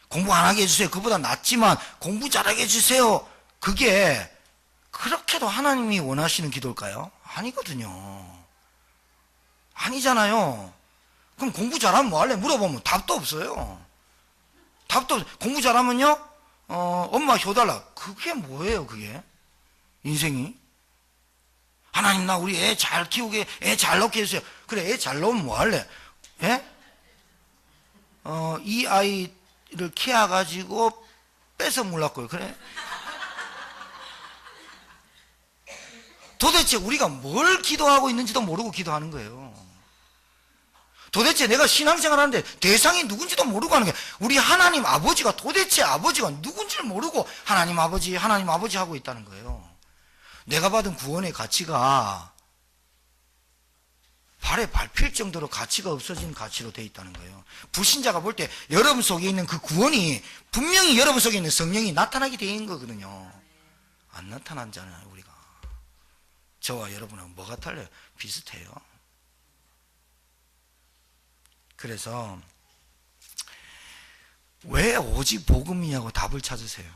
공부 안 하게 해주세요. 그보다 낫지만 공부 잘하게 해주세요. 그게 그렇게도 하나님이 원하시는 기도일까요? 아니거든요. 아니잖아요. 그럼 공부 잘하면 뭐 할래? 물어보면 답도 없어요. 답도 없어요. 공부 잘하면요, 엄마 효달라. 그게 뭐예요, 그게? 인생이? 하나님, 나 우리 애 잘 키우게, 애 잘 낳게 해주세요. 그래, 애 잘 낳으면 뭐 할래? 예? 이 아이를 키워가지고 뺏어 물라고요. 그래? 도대체 우리가 뭘 기도하고 있는지도 모르고 기도하는 거예요. 도대체 내가 신앙생활 하는데 대상이 누군지도 모르고 하는 거예요. 우리 하나님 아버지가 도대체 아버지가 누군지를 모르고 하나님 아버지 하고 있다는 거예요. 내가 받은 구원의 가치가 발에 밟힐 정도로 가치가 없어진 가치로 되어 있다는 거예요. 불신자가 볼 때 여러분 속에 있는 그 구원이 분명히 여러분 속에 있는 성령이 나타나게 되어 있는 거거든요. 안 나타나잖아요, 우리가. 저와 여러분은 뭐가 달라요? 비슷해요. 그래서 왜 오직 복음이냐고 답을 찾으세요.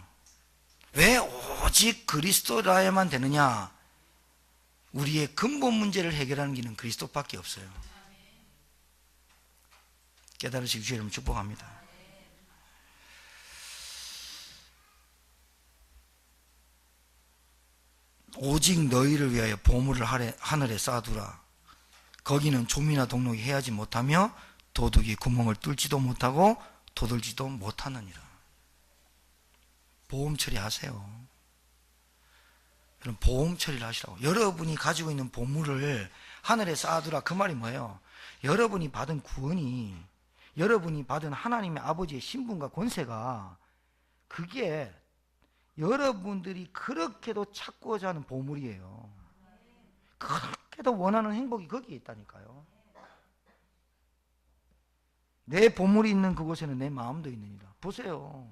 왜 오직 그리스도라야만 되느냐? 우리의 근본 문제를 해결하는 길은 그리스도밖에 없어요. 깨달으시기 주의 이름으로 축복합니다. 오직 너희를 위하여 보물을 하늘에 쌓아두라. 거기는 좀이나 동록이 해하지 못하며 도둑이 구멍을 뚫지도 못하고 도들지도 못하느니라. 보험 처리하세요. 여러분, 보험 처리를 하시라고. 여러분이 가지고 있는 보물을 하늘에 쌓아두라. 그 말이 뭐예요? 여러분이 받은 구원이, 여러분이 받은 하나님의 아버지의 신분과 권세가, 그게 여러분들이 그렇게도 찾고자 하는 보물이에요. 그렇게도 원하는 행복이 거기에 있다니까요. 내 보물이 있는 그곳에는 내 마음도 있느니라. 보세요.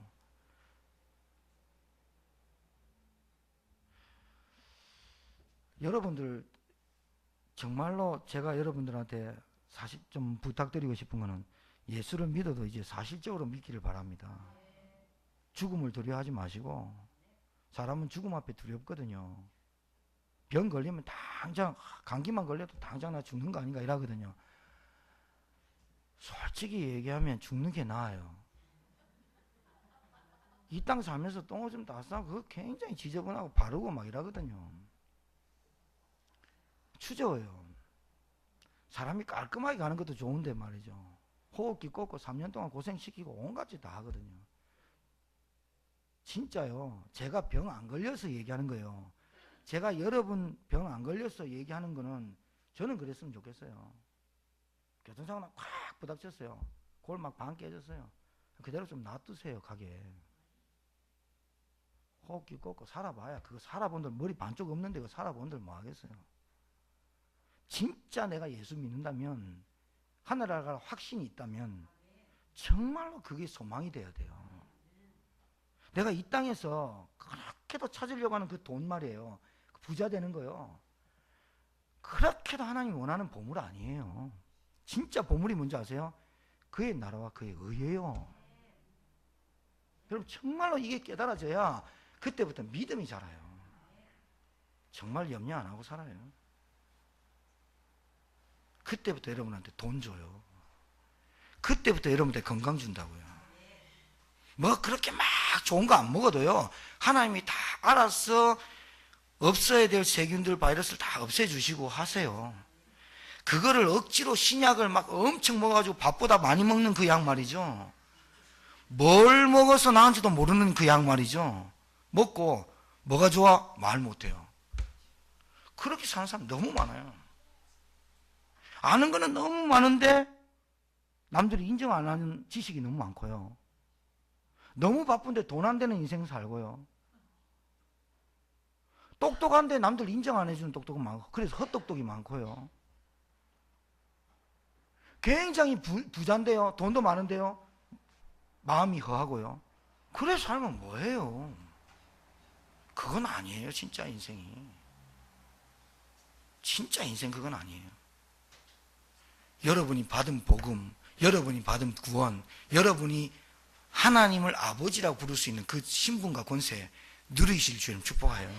여러분들 정말로 제가 여러분들한테 사실 좀 부탁드리고 싶은 거는, 예수를 믿어도 이제 사실적으로 믿기를 바랍니다. 죽음을 두려워하지 마시고. 사람은 죽음 앞에 두렵거든요. 병 걸리면 당장, 감기만 걸려도 당장 나 죽는 거 아닌가 이러거든요. 솔직히 얘기하면 죽는 게 나아요. 이 땅 살면서 똥오줌 다 싸고 그거 굉장히 지저분하고 바르고 막 이러거든요. 추저워요. 사람이 깔끔하게 가는 것도 좋은데 말이죠. 호흡기 꽂고 3년 동안 고생시키고 온갖 짓 다 하거든요. 진짜요. 제가 병 안 걸려서 얘기하는 거예요. 제가 여러분 병 안 걸려서 얘기하는 거는, 저는 그랬으면 좋겠어요. 교통사고 나 콱 부닥쳤어요. 골막 반 깨졌어요. 그대로 좀 놔두세요, 가게. 호흡기 꺾고 살아봐야, 그거 살아본들 머리 반쪽 없는데 그거 살아본들 뭐 하겠어요. 진짜 내가 예수 믿는다면, 하늘나라 갈 확신이 있다면 정말로 그게 소망이 돼야 돼요. 내가 이 땅에서 그렇게도 찾으려고 하는 그 돈 말이에요. 부자 되는 거요. 그렇게도 하나님이 원하는 보물 아니에요. 진짜 보물이 뭔지 아세요? 그의 나라와 그의 의예요. 여러분 정말로 이게 깨달아져야 그때부터 믿음이 자라요. 정말 염려 안 하고 살아요. 그때부터 여러분한테 돈 줘요. 그때부터 여러분한테 건강 준다고요. 뭐 그렇게 막 좋은 거 안 먹어도요, 하나님이 다 알아서 없어야 될 세균들, 바이러스를 다 없애주시고 하세요. 그거를 억지로 신약을 막 엄청 먹어가지고 밥보다 많이 먹는 그 약 말이죠. 뭘 먹어서 나은지도 모르는 그 약 말이죠. 먹고 뭐가 좋아? 말 못해요. 그렇게 사는 사람 너무 많아요. 아는 거는 너무 많은데 남들이 인정 안 하는 지식이 너무 많고요. 너무 바쁜데 돈 안 되는 인생 살고요. 똑똑한데 남들 인정 안 해주는 똑똑은 많고, 그래서 헛똑똑이 많고요. 굉장히 부자인데요, 돈도 많은데요, 마음이 허하고요. 그래 살면 뭐해요? 그건 아니에요. 진짜 인생이. 진짜 인생 그건 아니에요. 여러분이 받은 복음, 여러분이 받은 구원, 여러분이 하나님을 아버지라고 부를 수 있는 그 신분과 권세 누리실 주님 축복하여.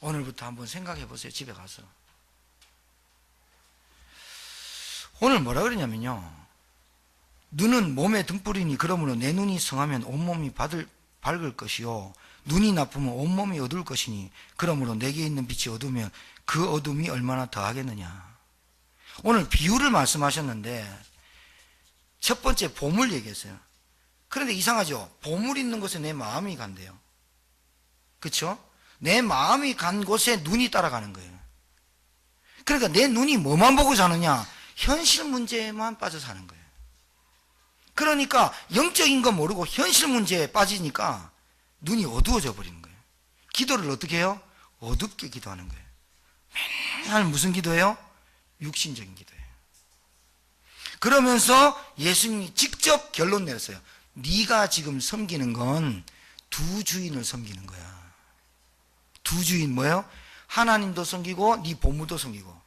오늘부터 한번 생각해 보세요. 집에 가서. 오늘 뭐라 그러냐면요, 눈은 몸의 등불이니 그러므로 내 눈이 성하면 온몸이 밝을 것이요, 눈이 나쁘면 온몸이 어두울 것이니 그러므로 내게 있는 빛이 어두우면 그 어둠이 얼마나 더하겠느냐. 오늘 비유를 말씀하셨는데 첫 번째 보물 얘기했어요. 그런데 이상하죠? 보물 있는 곳에 내 마음이 간대요. 그렇죠? 내 마음이 간 곳에 눈이 따라가는 거예요. 그러니까 내 눈이 뭐만 보고 사느냐? 현실 문제에만 빠져 사는 거예요. 그러니까 영적인 거 모르고 현실 문제에 빠지니까 눈이 어두워져 버리는 거예요. 기도를 어떻게 해요? 어둡게 기도하는 거예요. 맨날 무슨 기도예요? 육신적인 기도예요. 그러면서 예수님이 직접 결론 내렸어요. 네가 지금 섬기는 건 두 주인을 섬기는 거야. 두 주인 뭐예요? 하나님도 섬기고 네 보물도 섬기고.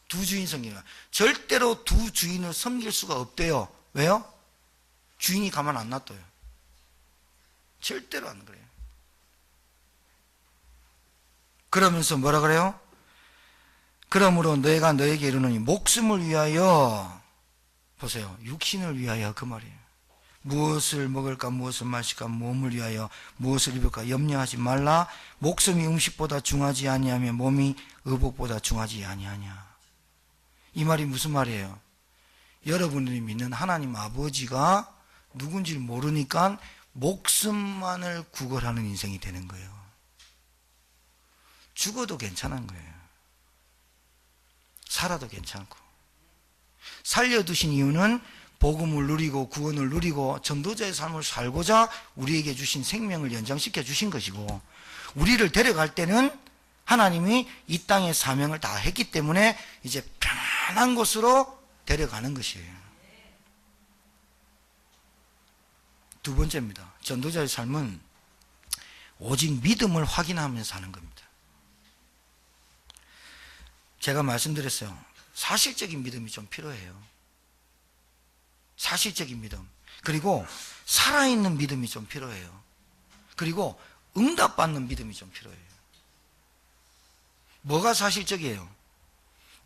두 주인 섬기는 거야. 절대로 두 주인을 섬길 수가 없대요. 왜요? 주인이 가만 안 놔둬요. 절대로 안 그래요. 그러면서 뭐라 그래요? 그러므로 너희가 너에게 이르노니 목숨을 위하여, 보세요, 육신을 위하여 그 말이에요. 무엇을 먹을까, 무엇을 마실까, 몸을 위하여 무엇을 입을까 염려하지 말라. 목숨이 음식보다 중하지 아니하며 몸이 의복보다 중하지 아니하냐. 이 말이 무슨 말이에요? 여러분들이 믿는 하나님 아버지가 누군지 모르니까 목숨만을 구걸하는 인생이 되는 거예요. 죽어도 괜찮은 거예요. 살아도 괜찮고. 살려두신 이유는 복음을 누리고 구원을 누리고 전도자의 삶을 살고자 우리에게 주신 생명을 연장시켜 주신 것이고, 우리를 데려갈 때는 하나님이 이 땅의 사명을 다 했기 때문에 이제 편안한 곳으로 데려가는 것이에요. 두 번째입니다. 전도자의 삶은 오직 믿음을 확인하면서 사는 겁니다. 제가 말씀드렸어요. 사실적인 믿음이 좀 필요해요. 사실적인 믿음. 그리고 살아있는 믿음이 좀 필요해요. 그리고 응답받는 믿음이 좀 필요해요. 뭐가 사실적이에요?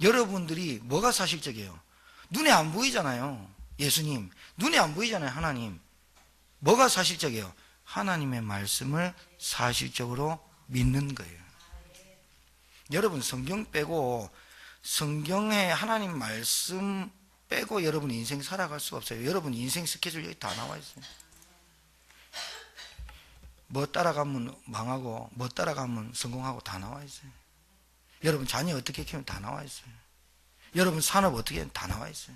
여러분들이 뭐가 사실적이에요? 눈에 안 보이잖아요. 예수님. 눈에 안 보이잖아요. 하나님. 뭐가 사실적이에요? 하나님의 말씀을 사실적으로 믿는 거예요. 여러분 성경 빼고, 성경에 하나님 말씀 빼고 여러분 인생 살아갈 수가 없어요. 여러분 인생 스케줄 여기 다 나와 있어요. 뭐 따라가면 망하고 뭐 따라가면 성공하고 다 나와 있어요. 여러분 자녀 어떻게 키우면 다 나와 있어요. 여러분 산업 어떻게 하면 다 나와 있어요.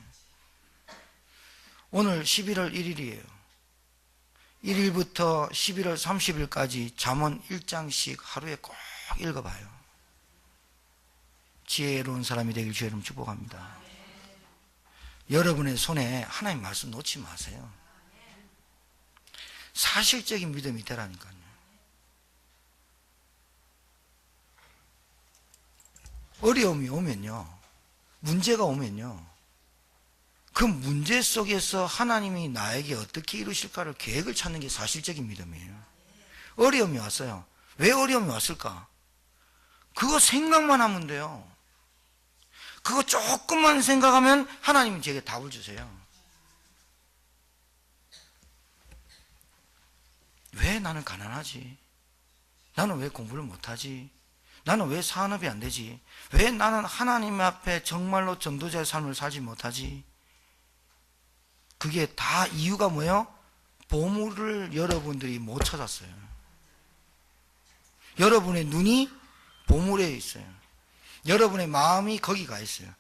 오늘 11월 1일이에요. 1일부터 11월 30일까지 잠언 1장씩 하루에 꼭 읽어봐요. 지혜로운 사람이 되길 주의 이름으로 축복합니다. 여러분의 손에 하나님 말씀 놓지 마세요. 사실적인 믿음이 되라니까요. 어려움이 오면요, 문제가 오면요, 그 문제 속에서 하나님이 나에게 어떻게 이루실까를 계획을 찾는 게 사실적인 믿음이에요. 어려움이 왔어요. 왜 어려움이 왔을까? 그거 생각만 하면 돼요. 그거 조금만 생각하면 하나님이 제게 답을 주세요. 왜 나는 가난하지? 나는 왜 공부를 못하지? 나는 왜 산업이 안 되지? 왜 나는 하나님 앞에 정말로 전도자의 삶을 살지 못하지? 그게 다 이유가 뭐예요? 보물을 여러분들이 못 찾았어요. 여러분의 눈이 보물에 있어요. 여러분의 마음이 거기 가 있어요.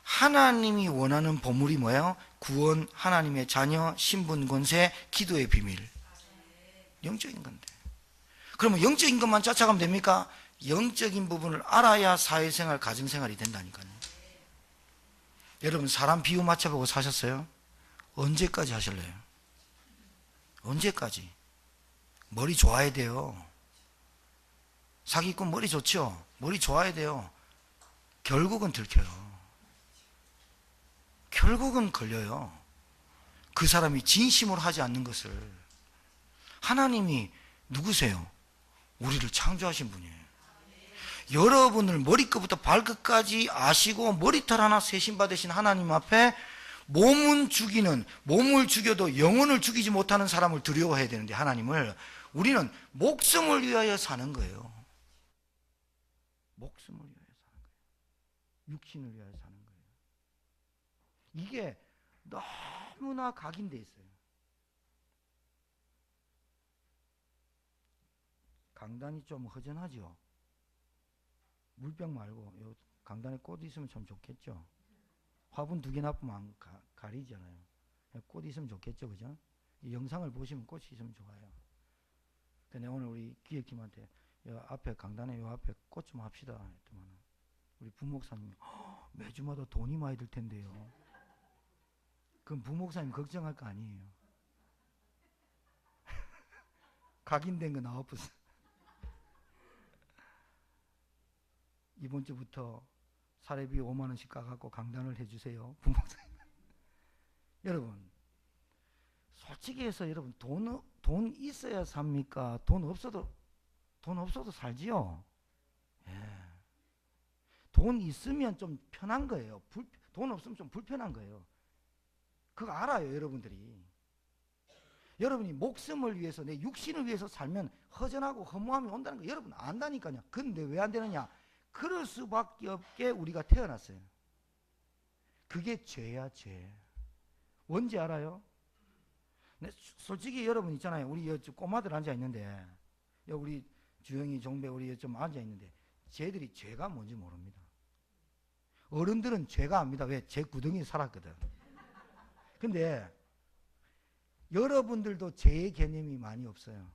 하나님이 원하는 보물이 뭐예요? 구원, 하나님의 자녀, 신분, 권세, 기도의 비밀. 영적인 건데. 그러면 영적인 것만 쫓아가면 됩니까? 영적인 부분을 알아야 사회생활, 가정생활이 된다니까요. 여러분 사람 비유 맞춰보고 사셨어요? 언제까지 하실래요? 언제까지? 머리 좋아야 돼요. 사기꾼 머리 좋죠? 머리 좋아야 돼요. 결국은 들켜요. 결국은 걸려요. 그 사람이 진심으로 하지 않는 것을. 하나님이 누구세요? 우리를 창조하신 분이에요. 여러분을 머리끝부터 발끝까지 아시고 머리털 하나 세신 받으신 하나님 앞에 몸을 죽여도 영혼을 죽이지 못하는 사람을 두려워해야 되는데, 하나님을, 우리는 목숨을 위하여 사는 거예요. 목숨을 위하여 사는 거예요. 육신을 위하여 사는 거예요. 이게 너무나 각인돼 있어요. 강단이 좀 허전하죠? 물병 말고 요 강단에 꽃 있으면 참 좋겠죠? 화분 2개 놔두면 가리잖아요. 꽃 있으면 좋겠죠, 그죠? 이 영상을 보시면 꽃이 있으면 좋아요. 근데 오늘 우리 기획팀한테 요 앞에 강단에 요 앞에 꽃 좀 합시다 했더만 우리 부목사님 매주마다 돈이 많이 들 텐데요. 그럼 부목사님 걱정할 거 아니에요. 각인된 거 나와보세요. 이번 주부터 사례비 5만 원씩 까갖고 강단을 해주세요, 부목사님. 여러분, 솔직히 해서 여러분 돈 있어야 삽니까? 돈 없어도 살지요. 예. 돈 있으면 좀 편한 거예요. 돈 없으면 좀 불편한 거예요. 그거 알아요, 여러분들이. 여러분이 목숨을 위해서, 내 육신을 위해서 살면 허전하고 허무함이 온다는 거 여러분 안다니까요. 근데 왜 안 되느냐? 그럴 수밖에 없게 우리가 태어났어요. 그게 죄야, 죄. 뭔지 알아요? 솔직히 여러분 있잖아요. 우리 꼬마들 앉아 있는데, 우리 주영이, 종배, 우리 좀 앉아 있는데, 쟤들이 죄가 뭔지 모릅니다. 어른들은 죄가 압니다. 왜? 제 구덩이에 살았거든. 근데 여러분들도 죄의 개념이 많이 없어요.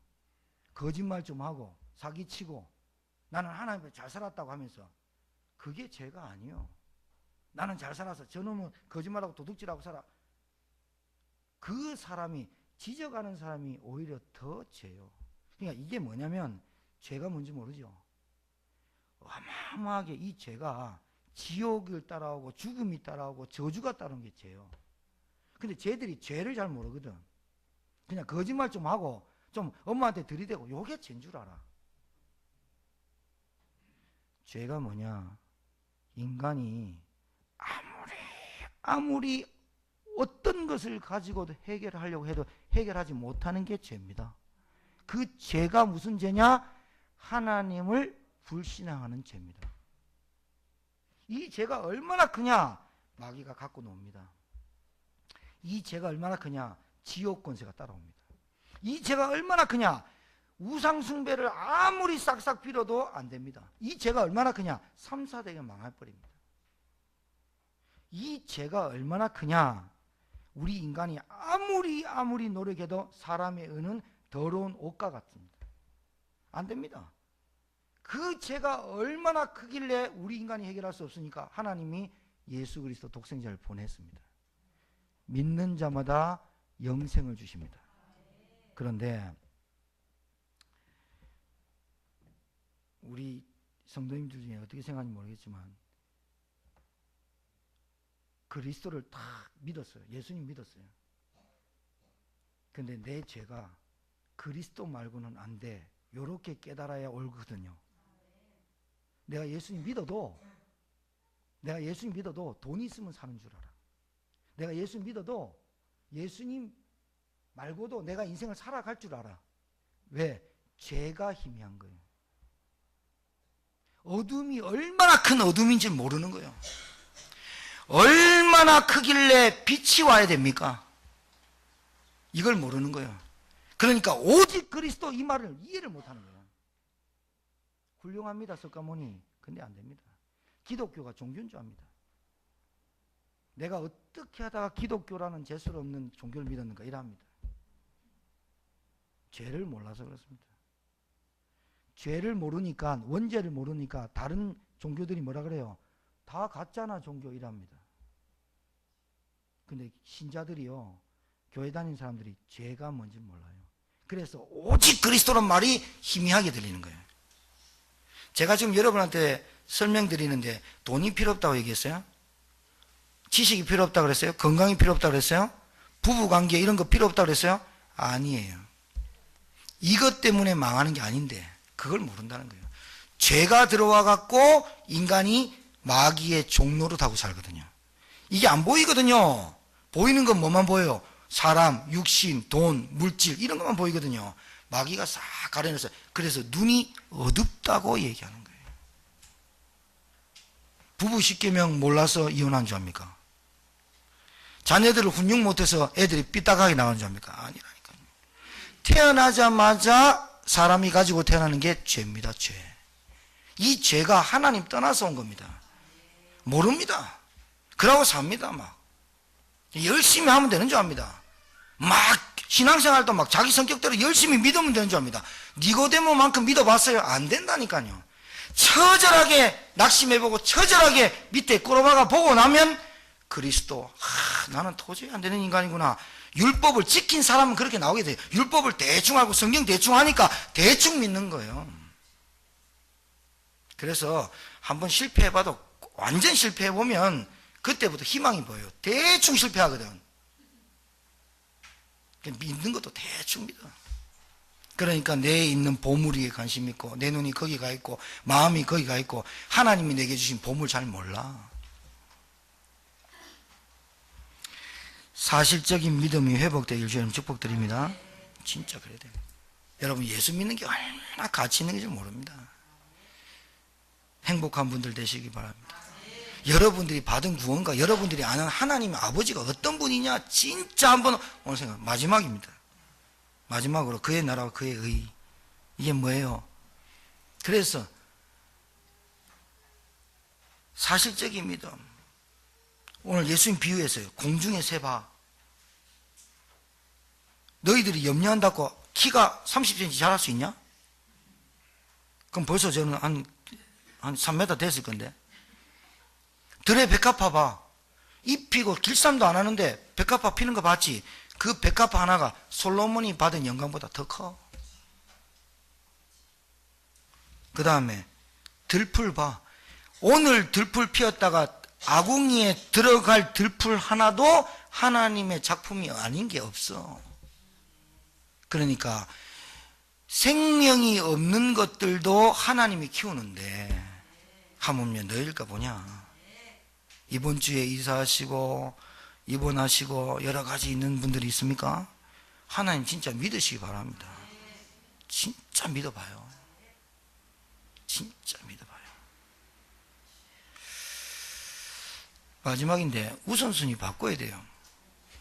거짓말 좀 하고 사기치고 나는 하나님께 잘 살았다고 하면서, 그게 죄가 아니요. 나는 잘 살아서 저놈은 거짓말하고 도둑질하고 살아. 그 사람이, 지적하는 사람이 오히려 더 죄요. 그러니까 이게 뭐냐면, 죄가 뭔지 모르죠. 어마어마하게 이 죄가 지옥을 따라오고 죽음이 따라오고 저주가 따라오는 게 죄요. 근데 쟤들이 죄를 잘 모르거든. 그냥 거짓말 좀 하고 좀 엄마한테 들이대고, 요게 죄인 줄 알아. 죄가 뭐냐? 인간이 아무리 어떤 것을 가지고도 해결하려고 해도 해결하지 못하는 게 죄입니다. 그 죄가 무슨 죄냐? 하나님을 불신앙하는 죄입니다. 이 죄가 얼마나 크냐? 마귀가 갖고 놉니다. 이 죄가 얼마나 크냐? 지옥 권세가 따라옵니다. 이 죄가 얼마나 크냐? 우상 숭배를 아무리 싹싹 빌어도 안 됩니다. 이 죄가 얼마나 크냐? 3, 4대가 망해버립니다. 이 죄가 얼마나 크냐? 우리 인간이 아무리 노력해도 사람의 은은 더러운 옷과 같습니다. 안 됩니다. 그 죄가 얼마나 크길래 우리 인간이 해결할 수 없으니까 하나님이 예수 그리스도 독생자를 보냈습니다. 믿는 자마다 영생을 주십니다. 그런데 우리 성도님들 중에 어떻게 생각하는지 모르겠지만 그리스도를 다 믿었어요. 예수님 믿었어요. 근데 내 죄가 그리스도 말고는 안 돼. 요렇게 깨달아야 옳거든요. 내가 예수님 믿어도 돈이 있으면 사는 줄 알아. 내가 예수님 믿어도 예수님 말고도 내가 인생을 살아갈 줄 알아. 왜? 죄가 희미한 거예요. 어둠이 얼마나 큰 어둠인지 모르는 거예요. 얼마나 크길래 빛이 와야 됩니까? 이걸 모르는 거예요. 그러니까 오직 그리스도 이 말을 이해를 못하는 거예요. 훌륭합니다, 석가모니. 근데 안 됩니다. 기독교가 종교인 줄 압니다. 내가 어떻게 하다가 기독교라는 재수를 없는 종교를 믿었는가 이랍니다. 죄를 몰라서 그렇습니다. 죄를 모르니까, 원죄를 모르니까 다른 종교들이 뭐라 그래요? 다 가짜나 종교 이랍니다. 근데 신자들이요, 교회 다니는 사람들이 죄가 뭔지 몰라요. 그래서 오직 그리스도란 말이 희미하게 들리는 거예요. 제가 지금 여러분한테 설명드리는데 돈이 필요 없다고 얘기했어요? 지식이 필요 없다고 그랬어요? 건강이 필요 없다고 그랬어요? 부부관계 이런 거 필요 없다고 그랬어요? 아니에요. 이것 때문에 망하는 게 아닌데 그걸 모른다는 거예요. 죄가 들어와 갖고 인간이 마귀의 종로로 타고 살거든요. 이게 안 보이거든요. 보이는 건 뭐만 보여요? 사람, 육신, 돈, 물질 이런 것만 보이거든요. 마귀가 싹 가려내서 그래서 눈이 어둡다고 얘기하는 거예요. 부부 10계명 몰라서 이혼한 줄 압니까? 자녀들을 훈육 못해서 애들이 삐딱하게 나가는 줄 압니까? 아니라니까요. 태어나자마자 사람이 가지고 태어나는 게 죄입니다. 죄. 이 죄가 하나님 떠나서 온 겁니다. 모릅니다. 그러고 삽니다. 막 열심히 하면 되는 줄 압니다. 막 신앙생활도 막 자기 성격대로 열심히 믿으면 되는 줄 압니다. 니고데모만큼 믿어봤어요? 안 된다니까요. 처절하게 낙심해보고 처절하게 밑에 꿇어박아 보고 나면 그리스도, 나는 도저히 안 되는 인간이구나. 율법을 지킨 사람은 그렇게 나오게 돼요. 율법을 대충 알고 성경 대충 하니까 대충 믿는 거예요. 그래서 한번 실패해봐도 완전 실패해보면 그때부터 희망이 보여요. 대충 실패하거든. 믿는 것도 대충 믿어. 그러니까 내에 있는 보물에 관심 있고 내 눈이 거기 가 있고 마음이 거기 가 있고 하나님이 내게 주신 보물 잘 몰라. 사실적인 믿음이 회복되길 주님 축복드립니다. 진짜 그래야 돼요. 여러분 예수 믿는 게 얼마나 가치 있는 지 모릅니다. 행복한 분들 되시기 바랍니다. 여러분들이 받은 구원과 여러분들이 아는 하나님의 아버지가 어떤 분이냐 진짜 한번 오늘 생각 마지막입니다. 마지막으로 그의 나라와 그의 의. 이게 뭐예요? 그래서 사실적인 믿음. 오늘 예수님 비유했어요. 공중의 새봐. 너희들이 염려한다고 키가 30cm 자랄 수 있냐? 그럼 벌써 저는 한 3m 됐을 건데. 들의 백합화 봐. 잎 피고 길쌈도 안 하는데 백합화 피는 거 봤지? 그 백합화 하나가 솔로몬이 받은 영광보다 더 커. 그 다음에 들풀 봐. 오늘 들풀 피었다가 아궁이에 들어갈 들풀 하나도 하나님의 작품이 아닌 게 없어. 그러니까 생명이 없는 것들도 하나님이 키우는데 하물며 너일까 보냐. 이번 주에 이사하시고 입원하시고 여러 가지 있는 분들이 있습니까? 하나님 진짜 믿으시기 바랍니다. 진짜 믿어봐요. 진짜 믿어봐요. 마지막인데 우선순위 바꿔야 돼요.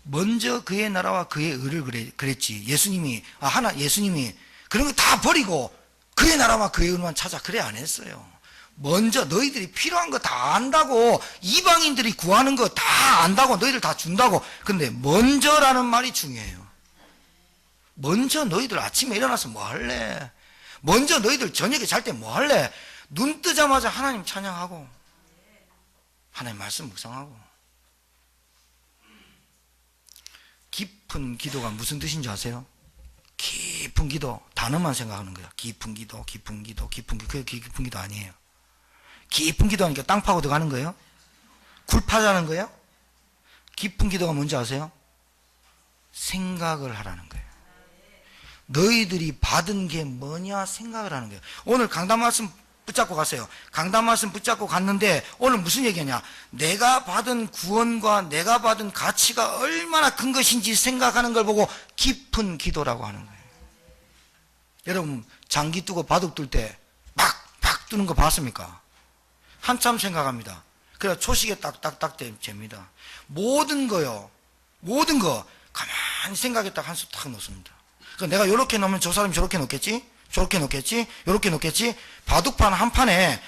먼저 그의 나라와 그의 의를 그랬지. 예수님이 예수님이 그런 거 다 버리고 그의 나라와 그의 의만 찾아 그래 안 했어요. 먼저 너희들이 필요한 거 다 안다고, 이방인들이 구하는 거 다 안다고, 너희들 다 준다고. 근데 먼저라는 말이 중요해요. 먼저 너희들 아침에 일어나서 뭐 할래? 먼저 너희들 저녁에 잘 때 뭐 할래? 눈 뜨자마자 하나님 찬양하고 하나님 말씀 묵상하고. 깊은 기도가 무슨 뜻인지 아세요? 깊은 기도, 단어만 생각하는 거예요. 깊은 기도, 깊은 기도, 깊은 기도. 그게 깊은 기도 아니에요. 깊은 기도하니까 땅 파고 들어가는 거예요? 굴 파자는 거예요? 깊은 기도가 뭔지 아세요? 생각을 하라는 거예요. 너희들이 받은 게 뭐냐 생각을 하는 거예요. 오늘 강단 말씀 붙잡고 갔어요. 강단 말씀 붙잡고 갔는데 오늘 무슨 얘기냐? 내가 받은 구원과 내가 받은 가치가 얼마나 큰 것인지 생각하는 걸 보고 깊은 기도라고 하는 거예요. 여러분 장기 뜨고 바둑 둘 때 막 뜨는 거 봤습니까? 한참 생각합니다. 그래야 초식에 딱딱딱 됩니다. 모든 거요. 모든 거 가만히 생각했다가 한 수 탁 놓습니다. 그러니까 내가 이렇게 놓으면 저 사람이 저렇게 놓겠지? 저렇게 놓겠지? 이렇게 놓겠지? 바둑판 한 판에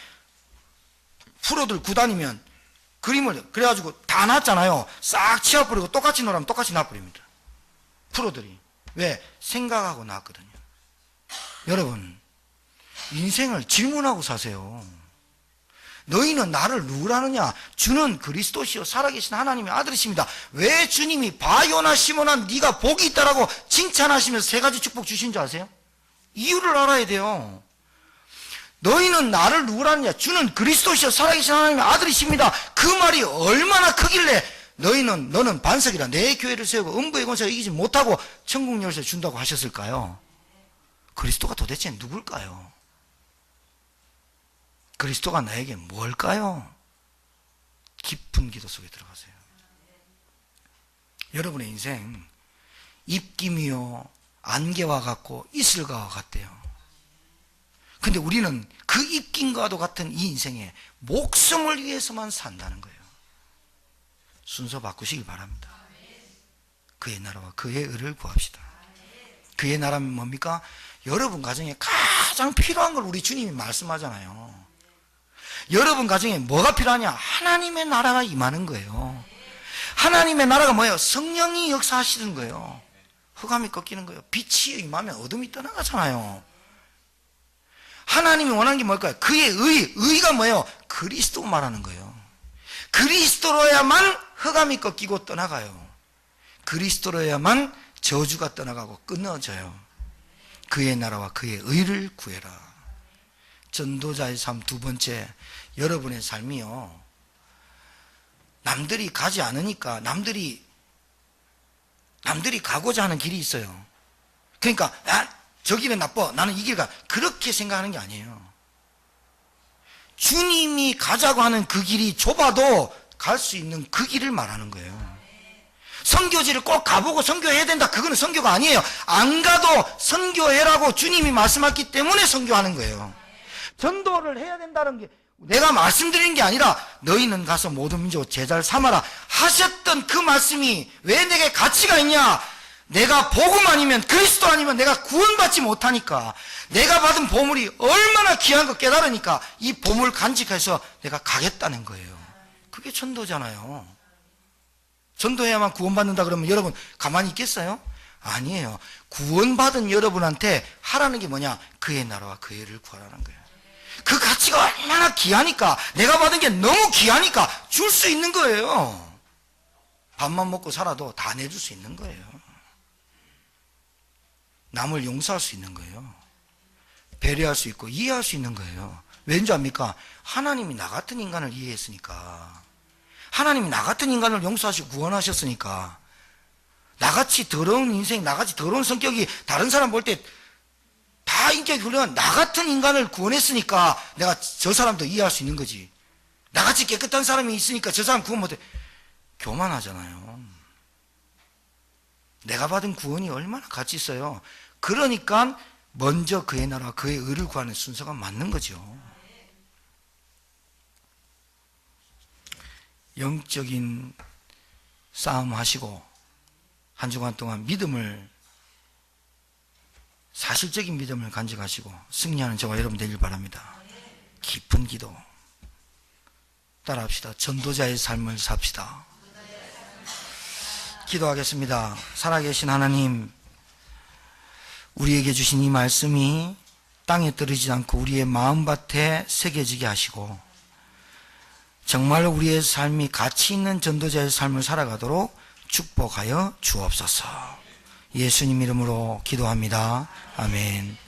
프로들 9단이면 그림을 그래가지고 다 놨잖아요. 싹 치워버리고 똑같이 놓으라면 똑같이 놔버립니다. 프로들이. 왜? 생각하고 놨거든요. 여러분 인생을 질문하고 사세요. 너희는 나를 누구라느냐? 주는 그리스도시요 살아계신 하나님의 아들이십니다. 왜 주님이 바요나 시몬아 네가 복이 있다라고 칭찬하시면서 세 가지 축복 주신 줄 아세요? 이유를 알아야 돼요. 너희는 나를 누구라느냐? 주는 그리스도시요 살아계신 하나님의 아들이십니다. 그 말이 얼마나 크길래 너는 반석이라 내 교회를 세우고 음부의 권세가 이기지 못하고 천국 열쇠 준다고 하셨을까요? 그리스도가 도대체 누굴까요? 그리스도가 나에게 뭘까요? 깊은 기도 속에 들어가세요. 여러분의 인생 입김이요 안개와 같고 이슬과 같대요. 근데 우리는 그 입김과도 같은 이 인생에 목숨을 위해서만 산다는 거예요. 순서 바꾸시길 바랍니다. 그의 나라와 그의 의를 구합시다. 그의 나라는 뭡니까? 여러분 가정에 가장 필요한 걸 우리 주님이 말씀하잖아요. 여러분 가정에 뭐가 필요하냐? 하나님의 나라가 임하는 거예요. 하나님의 나라가 뭐예요? 성령이 역사하시는 거예요. 흑암이 꺾이는 거예요. 빛이 임하면 어둠이 떠나가잖아요. 하나님이 원하는 게 뭘까요? 그의 의가 뭐예요? 그리스도 말하는 거예요. 그리스도로야만 흑암이 꺾이고 떠나가요. 그리스도로야만 저주가 떠나가고 끊어져요. 그의 나라와 그의 의를 구해라. 전도자의 삶 두 번째, 여러분의 삶이요 남들이 가지 않으니까 남들이 가고자 하는 길이 있어요. 그러니까 저 길은 나빠 나는 이 길 가 그렇게 생각하는 게 아니에요. 주님이 가자고 하는 그 길이 좁아도 갈 수 있는 그 길을 말하는 거예요. 선교지를 꼭 가보고 선교해야 된다, 그거는 선교가 아니에요. 안 가도 선교해라고 주님이 말씀하셨기 때문에 선교하는 거예요. 전도를 해야 된다는 게 내가 말씀드리는 게 아니라 너희는 가서 모든 민족 제자를 삼아라 하셨던 그 말씀이 왜 내게 가치가 있냐? 내가 복음 아니면 그리스도 아니면 내가 구원받지 못하니까, 내가 받은 보물이 얼마나 귀한 거 깨달으니까 이 보물 간직해서 내가 가겠다는 거예요. 그게 전도잖아요. 전도해야만 구원받는다 그러면 여러분 가만히 있겠어요? 아니에요. 구원받은 여러분한테 하라는 게 뭐냐? 그의 나라와 그의 의를 구하라는 거예요. 그 가치가 얼마나 귀하니까, 내가 받은 게 너무 귀하니까 줄 수 있는 거예요. 밥만 먹고 살아도 다 내줄 수 있는 거예요. 남을 용서할 수 있는 거예요. 배려할 수 있고 이해할 수 있는 거예요. 왠지 압니까? 하나님이 나 같은 인간을 이해했으니까, 하나님이 나 같은 인간을 용서하시고 구원하셨으니까, 나같이 더러운 인생, 나같이 더러운 성격이 다른 사람 볼 때 다 인격이 훌륭한 나 같은 인간을 구원했으니까 내가 저 사람도 이해할 수 있는 거지. 나같이 깨끗한 사람이 있으니까 저 사람 구원 못해. 교만하잖아요. 내가 받은 구원이 얼마나 가치 있어요. 그러니까 먼저 그의 나라와 그의 의를 구하는 순서가 맞는 거죠. 영적인 싸움 하시고 한 주간 동안 사실적인 믿음을 간직하시고 승리하는 저와 여러분 되길 바랍니다. 깊은 기도 따라합시다. 전도자의 삶을 삽시다. 기도하겠습니다. 살아계신 하나님, 우리에게 주신 이 말씀이 땅에 떨어지지 않고 우리의 마음밭에 새겨지게 하시고 정말로 우리의 삶이 가치 있는 전도자의 삶을 살아가도록 축복하여 주옵소서. 예수님 이름으로 기도합니다. 아멘.